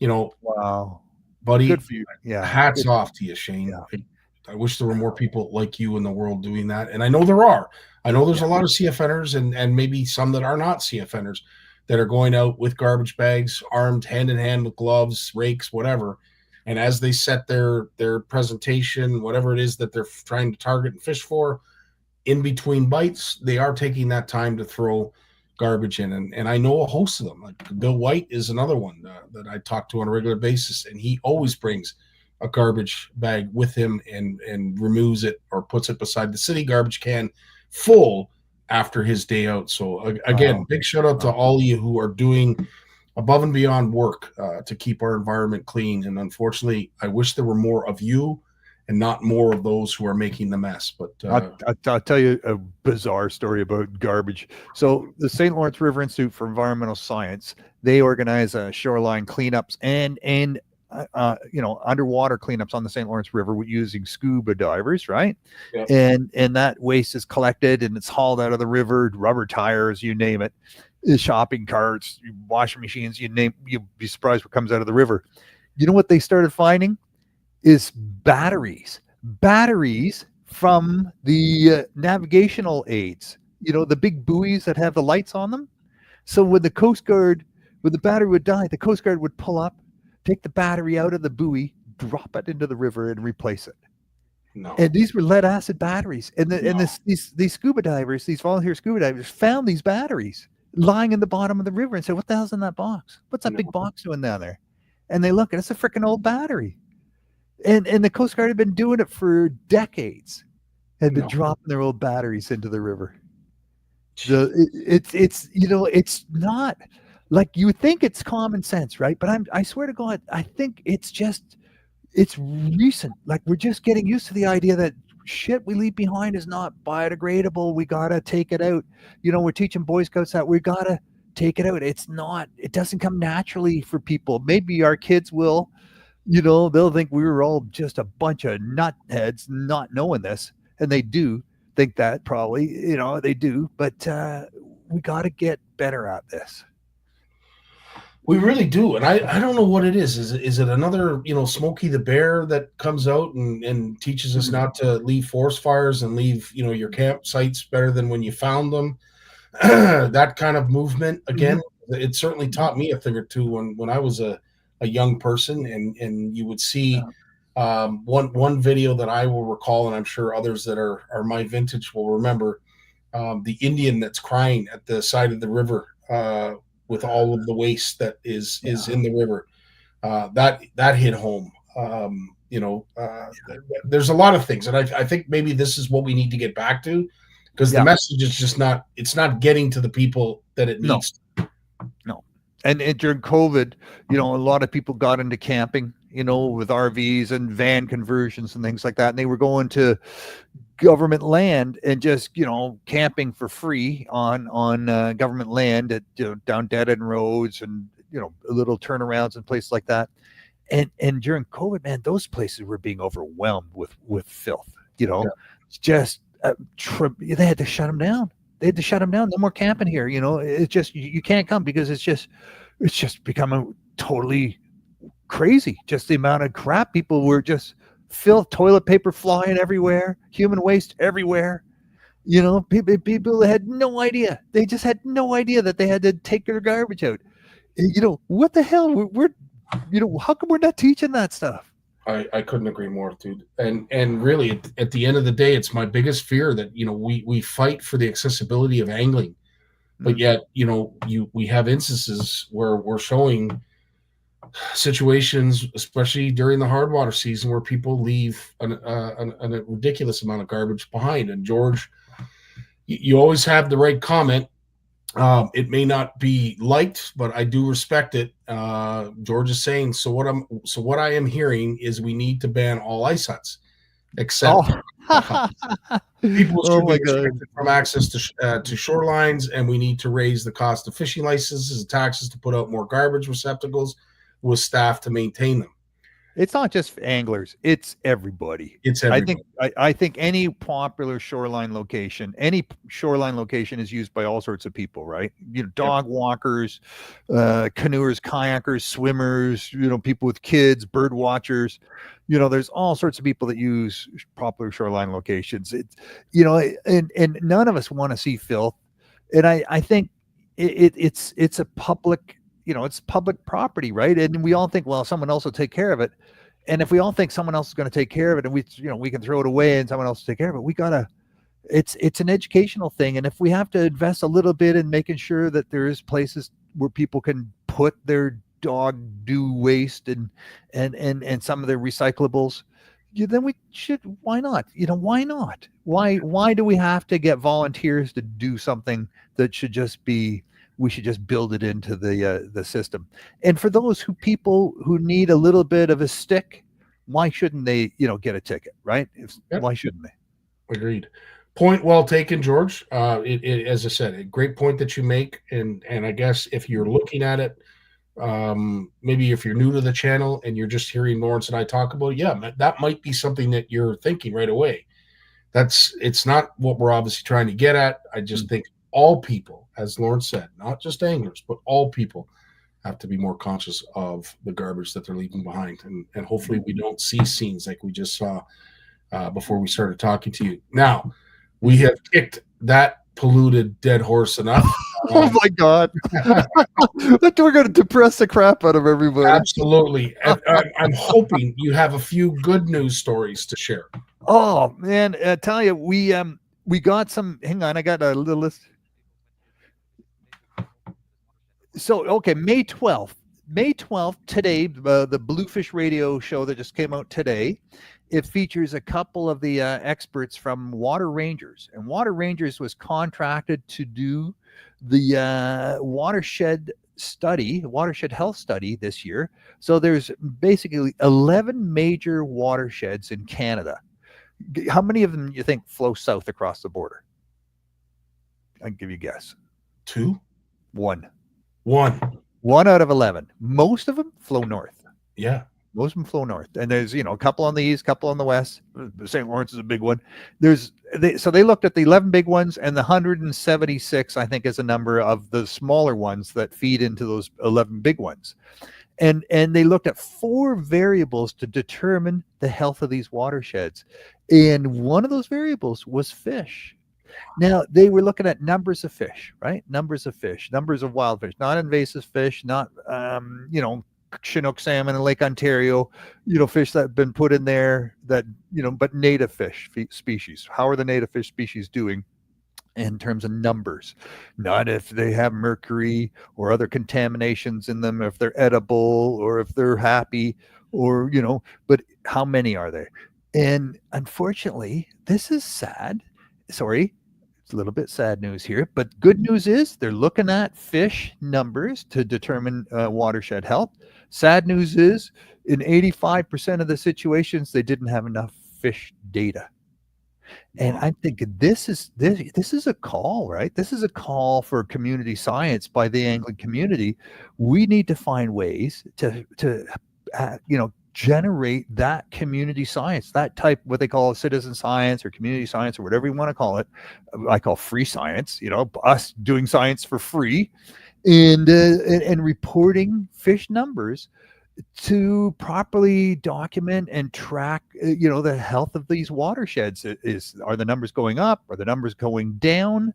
Wow. buddy. Good for you. Yeah. Hats Good. off to you, Shane. Yeah. I wish there were more people like you in the world doing that. And I know there are. I know there's a lot of CFNers and maybe some that are not CFNers that are going out with garbage bags, armed hand in hand with gloves, rakes, whatever. And as they set their presentation, whatever it is that they're trying to target and fish for, in between bites, they are taking that time to throw garbage in. And I know a host of them. Like Bill White is another one that I talk to on a regular basis, and he always brings a garbage bag with him and removes it or puts it beside the city garbage can full after his day out. So again, big shout out to all of you who are doing above and beyond work to keep our environment clean. And unfortunately, I wish there were more of you and not more of those who are making the mess. But I'll tell you a bizarre story about garbage. So the St. Lawrence River Institute for Environmental Science, they organize shoreline cleanups and underwater cleanups on the St. Lawrence River using scuba divers, right? Yeah. And that waste is collected and it's hauled out of the river, rubber tires, you name it, shopping carts, washing machines, you'd be surprised what comes out of the river. You know what they started finding is batteries from the navigational aids, the big buoys that have the lights on them. So when the battery would die, the Coast Guard would pull up, take the battery out of the buoy, drop it into the river, and replace it. no. And these were lead acid batteries. And these scuba divers, these volunteer scuba divers, found these batteries lying in the bottom of the river and said, "What the hell's in that box? What's that big box doing down there?" And they look, and it's a freaking old battery. And the Coast Guard had been doing it for decades, had been dropping their old batteries into the river. So it's not. Like you think it's common sense, right? But I swear to God, I think it's recent. Like we're just getting used to the idea that shit we leave behind is not biodegradable. We gotta take it out. We're teaching Boy Scouts that we gotta take it out. It doesn't come naturally for people. Maybe our kids will, they'll think we were all just a bunch of nutheads not knowing this. And they do think that probably, they do, but we gotta get better at this. We really do. And I don't know what it is. Is it another, Smokey the Bear that comes out and teaches us not to leave forest fires and leave, your campsites better than when you found them? That kind of movement. Again, it certainly taught me a thing or two when I was a young person, and you would see one video that I will recall, and I'm sure others that are my vintage will remember, the Indian that's crying at the side of the river, with all of the waste that is in the river. That hit home. There's a lot of things, and I think maybe this is what we need to get back to, because the message is just it's not getting to the people that it needs. No. And during COVID, a lot of people got into camping, with RVs and van conversions and things like that. And they were going to government land and just, camping for free on government land at, down dead end roads and, little turnarounds and places like that. And during COVID, man, those places were being overwhelmed with filth, just they had to shut them down. No more camping here. It's just, you can't come because it's just becoming totally crazy. Just the amount of crap people were just filth, toilet paper flying everywhere, human waste everywhere. People had no idea. They just had no idea that they had to take their garbage out. What the hell? We're how come we're not teaching that stuff? I couldn't agree more, dude. And really, at the end of the day, it's my biggest fear that we fight for the accessibility of angling, but yet we have instances where we're showing situations, especially during the hard water season, where people leave a ridiculous amount of garbage behind. And George, you always have the right comment. It may not be liked, but I do respect it. George is saying, so what I am hearing is we need to ban all ice huts, except people should be restricted from access to shorelines, and we need to raise the cost of fishing licenses and taxes to put out more garbage receptacles with staff to maintain them. It's not just anglers; it's everybody. It's everybody. I think any popular shoreline location, is used by all sorts of people, right? Dog walkers, canoers, kayakers, swimmers. People with kids, bird watchers. There's all sorts of people that use popular shoreline locations. And none of us want to see filth. And I think it's a public. It's public property, right? And we all think, well, someone else will take care of it. And if we all think someone else is going to take care of it, and we can throw it away and someone else will take care of it, it's an educational thing. And if we have to invest a little bit in making sure that there is places where people can put their dog do waste and some of their recyclables, then we should. Why not? Why not? Why do we have to get volunteers to do something that should just be? We should just build it into the system. And for those people who need a little bit of a stick, why shouldn't they, get a ticket, right? Why shouldn't they? Agreed. Point well taken, George. As I said, a great point that you make. And I guess if you're looking at it, maybe if you're new to the channel and you're just hearing Lawrence and I talk about it, that might be something that you're thinking right away. It's not what we're obviously trying to get at. I just think all people, as Lawrence said, not just anglers, but all people have to be more conscious of the garbage that they're leaving behind. And hopefully we don't see scenes like we just saw before we started talking to you. Now, we have kicked that polluted dead horse enough. Oh my God. We're going to depress the crap out of everybody. Absolutely. I'm hoping you have a few good news stories to share. Oh, man. I tell you, we got some. Hang on. I got a little list. So, okay, May 12th. May 12th, today, the Bluefish Radio show that just came out today, it features a couple of the experts from Water Rangers. And Water Rangers was contracted to do the watershed health study this year. So there's basically 11 major watersheds in Canada. How many of them you think flow south across the border? I'll give you a guess. 2? 1. 1 out of 11. Most of them flow north. Yeah. Most of them flow north. And there's, a couple on the east, couple on the west. St. Lawrence is a big one. So they looked at the 11 big ones, and the 176, I think, is a number of the smaller ones that feed into those 11 big ones. And they looked at 4 variables to determine the health of these watersheds. And one of those variables was fish. Now, they were looking at numbers of fish, right? Numbers of wild fish, not invasive fish, not, Chinook salmon in Lake Ontario, fish that have been put in there that, but native fish species. How are the native fish species doing in terms of numbers? Not if they have mercury or other contaminations in them, if they're edible or if they're happy or, but how many are there? And unfortunately, this is sad. Sorry. It's a little bit sad news here, but good news is they're looking at fish numbers to determine watershed health. Sad news is in 85% of the situations, they didn't have enough fish data. And I'm thinking this is a call, right? This is a call for community science by the angling community. We need to find ways to generate that community science, that type, what they call citizen science or community science or whatever you want to call it. I call free science, us doing science for free and reporting fish numbers to properly document and track, the health of these watersheds. Are the numbers going up? Are the numbers going down?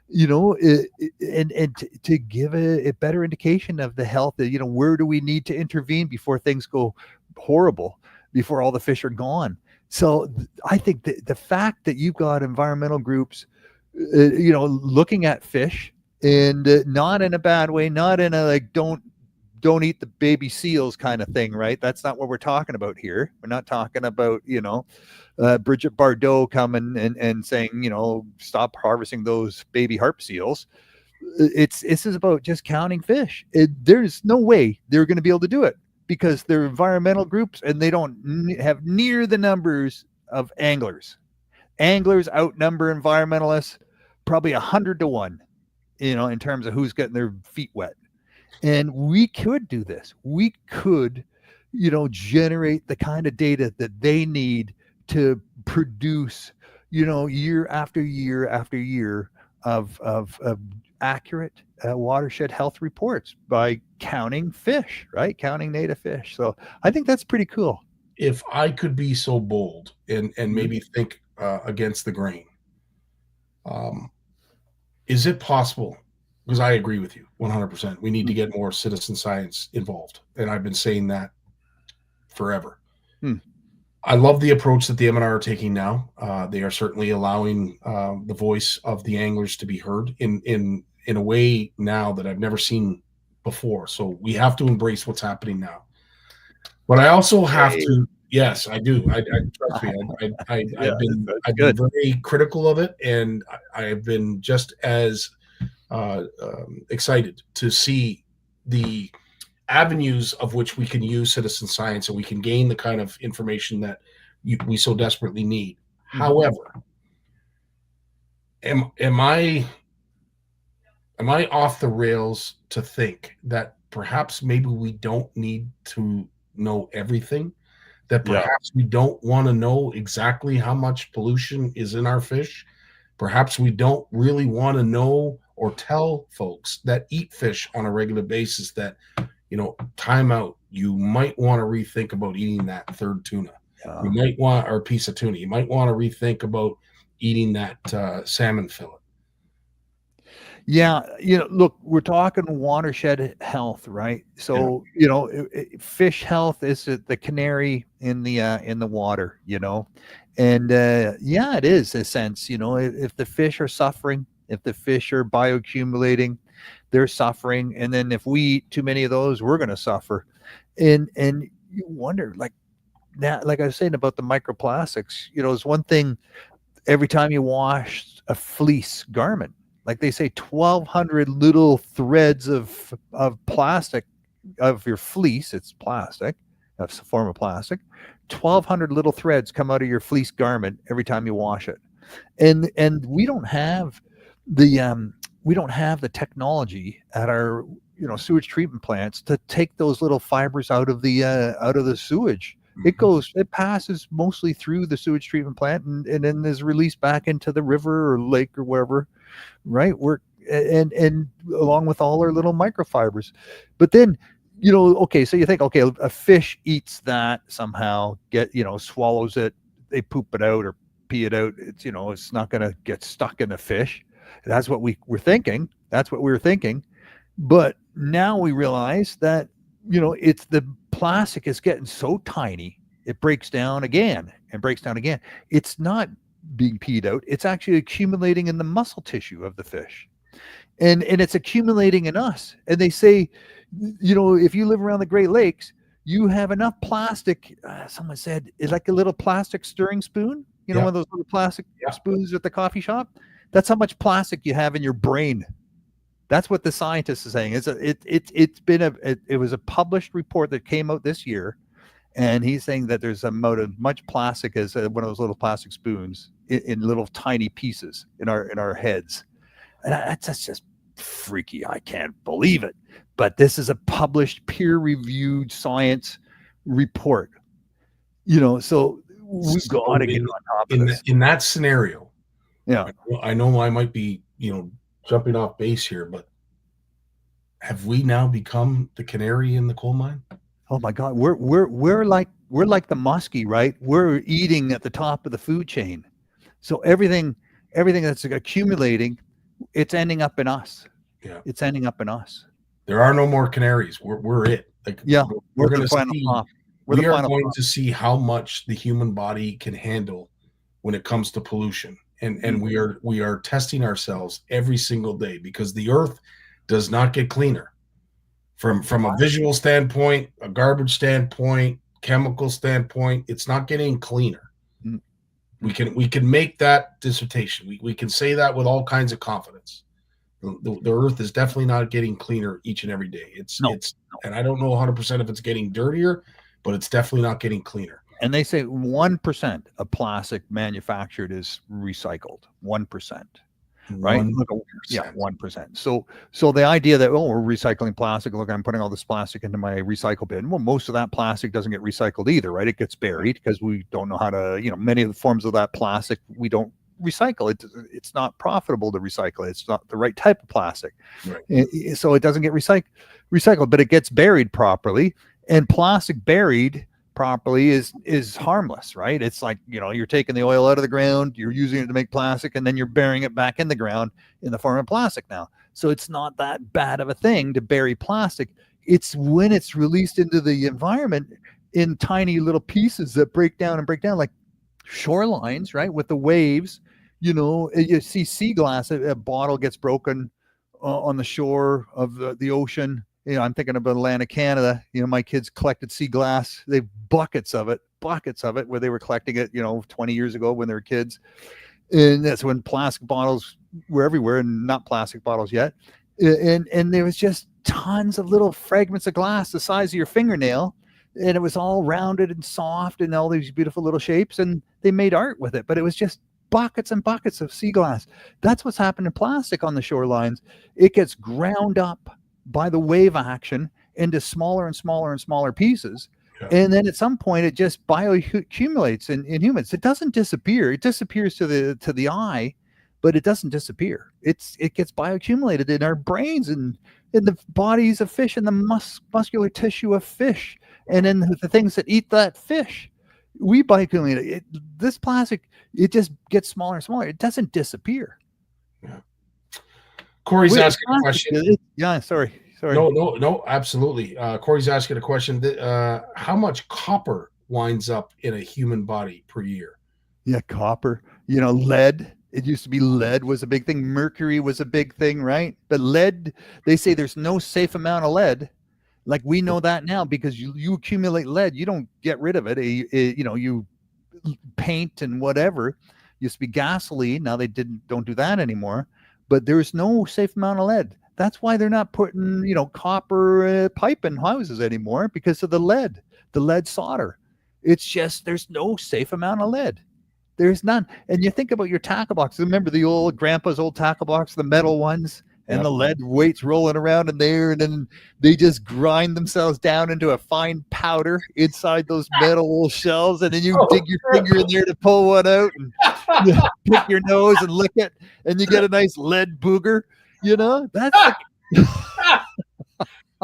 And to give a better indication of the health, where do we need to intervene before things go horrible, before all the fish are gone? So I think the fact that you've got environmental groups, looking at fish and not in a bad way, not in a don't eat the baby seals kind of thing, right? That's not what we're talking about here. We're not talking about, Bridget Bardot coming and saying, stop harvesting those baby harp seals. This is about just counting fish. There's no way they're going to be able to do it because they're environmental groups and they don't have near the numbers of anglers. Anglers outnumber environmentalists probably 100 to 1, in terms of who's getting their feet wet. And we could do this. We could generate the kind of data that they need to produce, year after year after year of accurate watershed health reports by counting fish, right? Counting native fish. So I think that's pretty cool. If I could be so bold and maybe think against the grain, is it possible? Because I agree with you 100%. We need to get more citizen science involved. And I've been saying that forever. I love the approach that the MNR are taking now. They are certainly allowing the voice of the anglers to be heard in a way now that I've never seen before. So we have to embrace what's happening now. But I also have to. Yes, I do. I trust me. I've been very critical of it, and I have been just as excited to see the avenues of which we can use citizen science and we can gain the kind of information that we so desperately need. However, am I off the rails to think that perhaps maybe we don't need to know everything? That perhaps we don't want to know exactly how much pollution is in our fish? Perhaps we don't really want to know or tell folks that eat fish on a regular basis that, time out, you might want to rethink about eating that third tuna. You might want, or a piece of tuna. You might want to rethink about eating that salmon fillet. Yeah, look, we're talking watershed health, right? So, fish health is the canary in the water, and it is a sense, if the fish are suffering, if the fish are bioaccumulating, they're suffering, and then if we eat too many of those, we're going to suffer, and you wonder, like I was saying about the microplastics, it's one thing every time you wash a fleece garment. Like they say, 1,200 little threads of plastic of your fleece. It's plastic. That's a form of plastic. 1,200 little threads come out of your fleece garment every time you wash it, and we don't have the technology at our sewage treatment plants to take those little fibers out of the sewage. It passes mostly through the sewage treatment plant and then is released back into the river or lake or wherever. Right. And along with all our little microfibers. But then, okay, so you think, okay, a fish eats that somehow, swallows it, they poop it out or pee it out. It's, it's not going to get stuck in the fish. That's what we were thinking. But now we realize that, it's the plastic is getting so tiny, it breaks down again. It's not being peed out, it's actually accumulating in the muscle tissue of the fish, and it's accumulating in us. And they say, if you live around the Great Lakes, you have enough plastic. Someone said it's like a little plastic stirring spoon, one of those little plastic spoons at the coffee shop. That's how much plastic you have in your brain. That's what the scientist is saying. It was a published report that came out this year. And he's saying that there's much plastic as one of those little plastic spoons in little tiny pieces in our heads. And that's just freaky. I can't believe it. But this is a published, peer-reviewed science report. So we've got to get on top of this. In that scenario, yeah, I know I might be, jumping off base here, but have we now become the canary in the coal mine? Oh my God, we're like the muskie, right? We're eating at the top of the food chain. So everything that's accumulating, it's ending up in us. Yeah, it's ending up in us. There are no more canaries. We're it. We're going to see. We are going to see how much the human body can handle when it comes to pollution, and we are testing ourselves every single day because the earth does not get cleaner. From a visual standpoint, a garbage standpoint, chemical standpoint, it's not getting cleaner. We can make that dissertation. We can say that with all kinds of confidence. The earth is definitely not getting cleaner each and every day. And I don't know 100% if it's getting dirtier, but it's definitely not getting cleaner. And they say 1% of plastic manufactured is recycled. 1%. right? 1%. So the idea that, oh, we're recycling plastic, look, I'm putting all this plastic into my recycle bin. Well, most of that plastic doesn't get recycled either, right? It gets buried because we don't know how to, many of the forms of that plastic we don't recycle. It's not profitable to recycle. It's not the right type of plastic. Right. So it doesn't get recycled, but it gets buried properly, and plastic buried properly is harmless, right? It's like, you're taking the oil out of the ground, you're using it to make plastic, and then you're burying it back in the ground in the form of plastic now. So it's not that bad of a thing to bury plastic. It's when it's released into the environment in tiny little pieces that break down, like shorelines, right? With the waves, you see sea glass, a bottle gets broken on the shore of the ocean. I'm thinking of Atlantic Canada. My kids collected sea glass. They buckets of it, where they were collecting it, 20 years ago when they were kids. And that's when plastic bottles were everywhere, and not plastic bottles yet. And there was just tons of little fragments of glass the size of your fingernail. And it was all rounded and soft and all these beautiful little shapes. And they made art with it, but it was just buckets and buckets of sea glass. That's what's happened to plastic on the shorelines. It gets ground up by the wave action into smaller and smaller and smaller pieces. Okay. And then at some point it just bioaccumulates in humans. It doesn't disappear. It disappears to the eye, but it doesn't disappear. It gets bioaccumulated in our brains and in the bodies of fish and the muscular tissue of fish. And then the things that eat that fish, we bioaccumulate it. This plastic, it just gets smaller and smaller. It doesn't disappear. Yeah. Corey's asking a question. Yeah, sorry. No, absolutely. Corey's asking a question. How much copper winds up in a human body per year? Yeah, copper. Lead. It used to be lead was a big thing. Mercury was a big thing, right? But lead, they say there's no safe amount of lead. Like, we know that now because you accumulate lead. You don't get rid of it. You paint and whatever. Used to be gasoline. Now they don't do that anymore. But there's no safe amount of lead. That's why they're not putting, copper pipe in houses anymore, because of the lead solder. It's just, there's no safe amount of lead. There's none. And you think about your tackle box. Remember the grandpa's old tackle box, the metal ones, and the lead weights rolling around in there, and then they just grind themselves down into a fine powder inside those metal shelves, and then you dig your finger in there to pull one out and pick your nose and lick it, and you get a nice lead booger. That's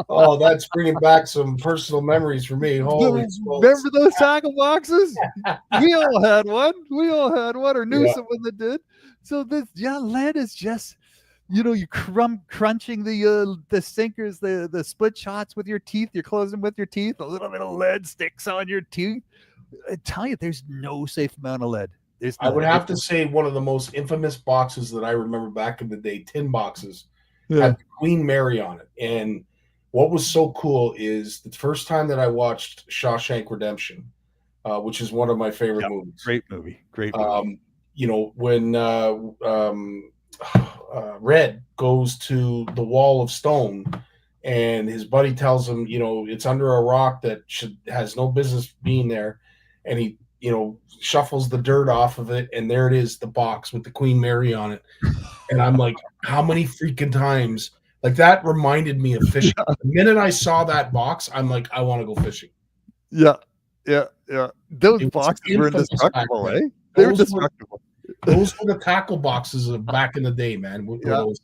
oh, that's bringing back some personal memories for me. Holy smokes. Remember those tackle boxes? We all had one, or knew someone that did. So lead is just, you crunching the sinkers, the split shots with your teeth. You're closing with your teeth. A little bit of lead sticks on your teeth. I tell you, there's no safe amount of lead. I would have to say one of the most infamous boxes that I remember back in the day, tin boxes, had Queen Mary on it. And what was so cool is the first time that I watched Shawshank Redemption, which is one of my favorite movies. Great movie. When Red goes to the Wall of Stone and his buddy tells him, it's under a rock that has no business being there. And he, shuffles the dirt off of it, and there it is, the box with the Queen Mary on it. And I'm like, how many freaking times? Like, that reminded me of fishing. The minute I saw that box, I'm like, I want to go fishing. Yeah. Those boxes were indestructible, eh? They were indestructible. Those were the tackle boxes of back in the day, man. Those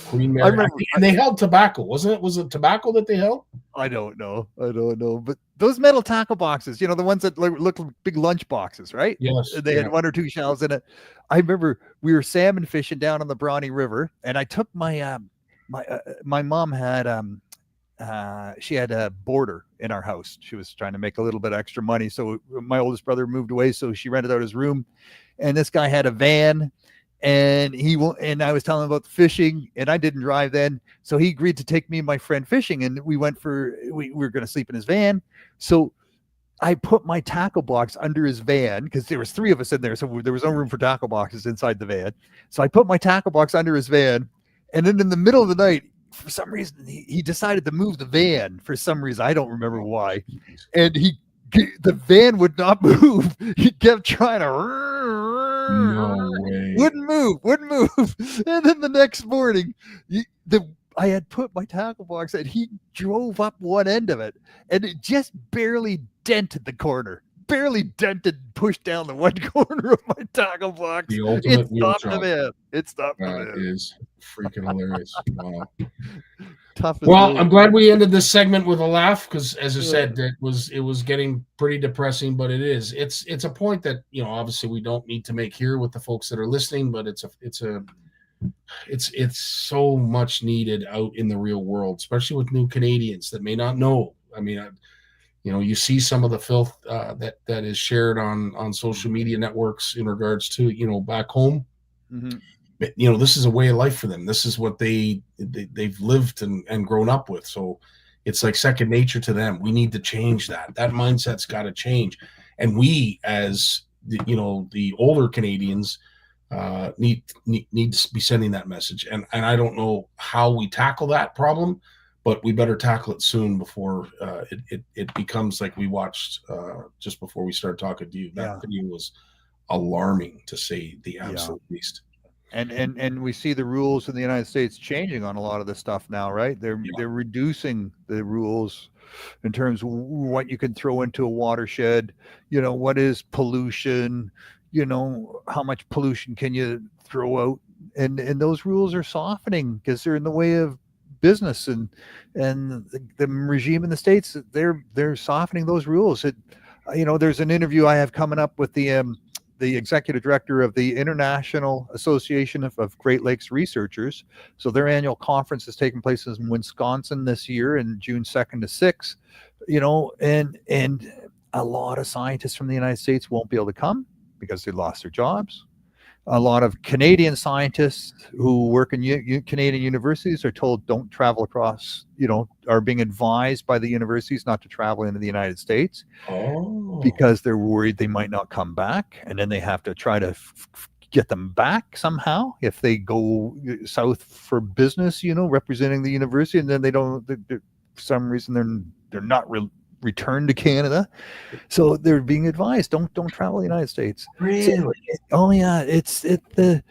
Queen Mary. And they held tobacco, wasn't it? Was it tobacco that they held? I don't know. But those metal tackle boxes, the ones that look like big lunch boxes, right? Yes. They had one or two shells in it. I remember we were salmon fishing down on the Brawny River, and I took my my mom had she had a boarder in our house. She was trying to make a little bit extra money, so my oldest brother moved away, so she rented out his room. And this guy had a van, and I was telling him about the fishing, and I didn't drive then, so he agreed to take me and my friend fishing, and we were going to sleep in his van. So I put my tackle box under his van, because there was 3 of us in there, so there was no room for tackle boxes inside the van. So I put my tackle box under his van, and then in the middle of the night, for some reason, he decided to move the van. For some reason, I don't remember why, and the van would not move. He kept trying to No way. Wouldn't move. And then the next morning, I had put my tackle box and he drove up one end of it and it just barely dented the corner. Pushed down the one corner of my tackle box. The ultimate wheel It stopped him in. That is freaking hilarious. Wow. Tough as Well, nails. I'm glad we ended this segment with a laugh because, as I said, it was getting pretty depressing. But it's a point that, you know, obviously we don't need to make here with the folks that are listening. But it's so much needed out in the real world, especially with new Canadians that may not know. I mean, you know, you see some of the filth that is shared on social media networks in regards to, you know, back home. Mhm. You know, this is a way of life for them. This is what they've lived and grown up with. So it's like second nature to them. We need to change that. That mindset's got to change. And we, as the older Canadians, need to be sending that message. And I don't know how we tackle that problem, but we better tackle it soon before it becomes like we watched just before we started talking to you. That video was alarming, to say the absolute least. And we see the rules in the United States changing on a lot of this stuff now, right? They're reducing the rules in terms of what you can throw into a watershed. You know, what is pollution? You know, how much pollution can you throw out? And those rules are softening because they're in the way of business and the regime in the States. They're softening those rules. There's an interview I have coming up with the executive director of the International Association of Great Lakes Researchers. So their annual conference is taking place in Wisconsin this year in June 2nd to 6th, you know, and a lot of scientists from the United States won't be able to come because they lost their jobs. A lot of Canadian scientists who work in Canadian universities are told don't travel across, you know, are being advised by the universities not to travel into the United States because they're worried they might not come back. And then they have to try to get them back somehow if they go south for business, you know, representing the university. And then for some reason, they're not returned to Canada, so they're being advised don't travel to the United States. Really? It's the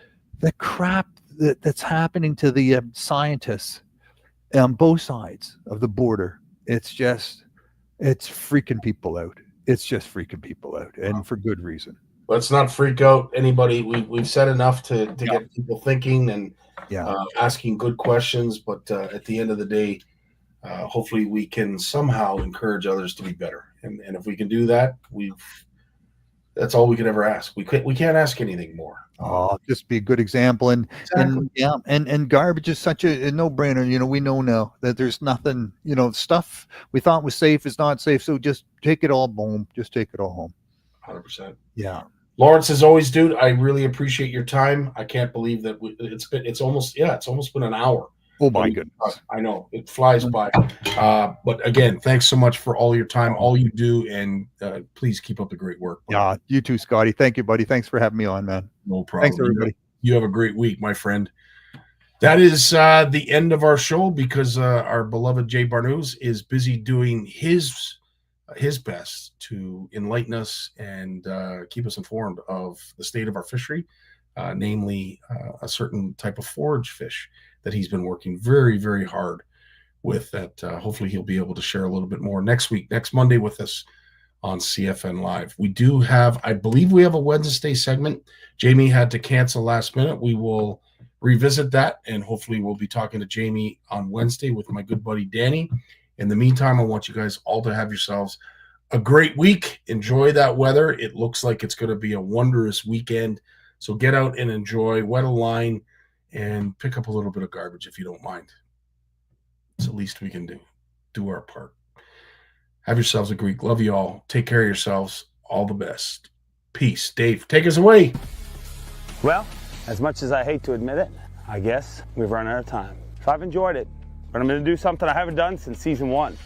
crap that's happening to the scientists on both sides of the border. It's freaking people out. It's just freaking people out, and for good reason. Let's not freak out anybody. We've said enough to get people thinking and asking good questions, but at the end of the day, hopefully we can somehow encourage others to be better. And if we can do that, that's all we could ever ask. We can't ask anything more. Just be a good example. And garbage is such a no-brainer. You know, we know now that there's nothing, you know, stuff we thought was safe is not safe. So just take it all home. 100%. Yeah. Lawrence, as always, dude, I really appreciate your time. I can't believe that it's almost been an hour. Oh my goodness. I know it flies by. But again, thanks so much for all your time, all you do, and please keep up the great work. Yeah, you too, Scottie. Thank you, buddy. Thanks for having me on, man. No problem. Thanks, everybody. You have a great week, my friend. That is the end of our show because our beloved Jay Barnucz is busy doing his best to enlighten us and keep us informed of the state of our fishery, namely a certain type of forage fish that he's been working very, very hard with. That hopefully he'll be able to share a little bit more next Monday with us on CFN Live. I believe we have a Wednesday segment. Jamie had to cancel last minute. We will revisit that, and hopefully we'll be talking to Jamie on Wednesday with my good buddy Danny. In the meantime, I want you guys all to have yourselves a great week. Enjoy that weather. It looks like it's going to be a wondrous weekend. So get out and enjoy, wet a line, and pick up a little bit of garbage if you don't mind. It's the least we can do. Do our part. Have yourselves a great. Love you all. Take care of yourselves. All the best. Peace. Dave, take us away. Well, as much as I hate to admit it, I guess we've run out of time. So I've enjoyed it, but I'm going to do something I haven't done since season 1.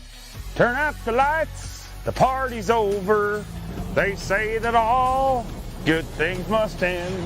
Turn out the lights. The party's over. They say that all good things must end.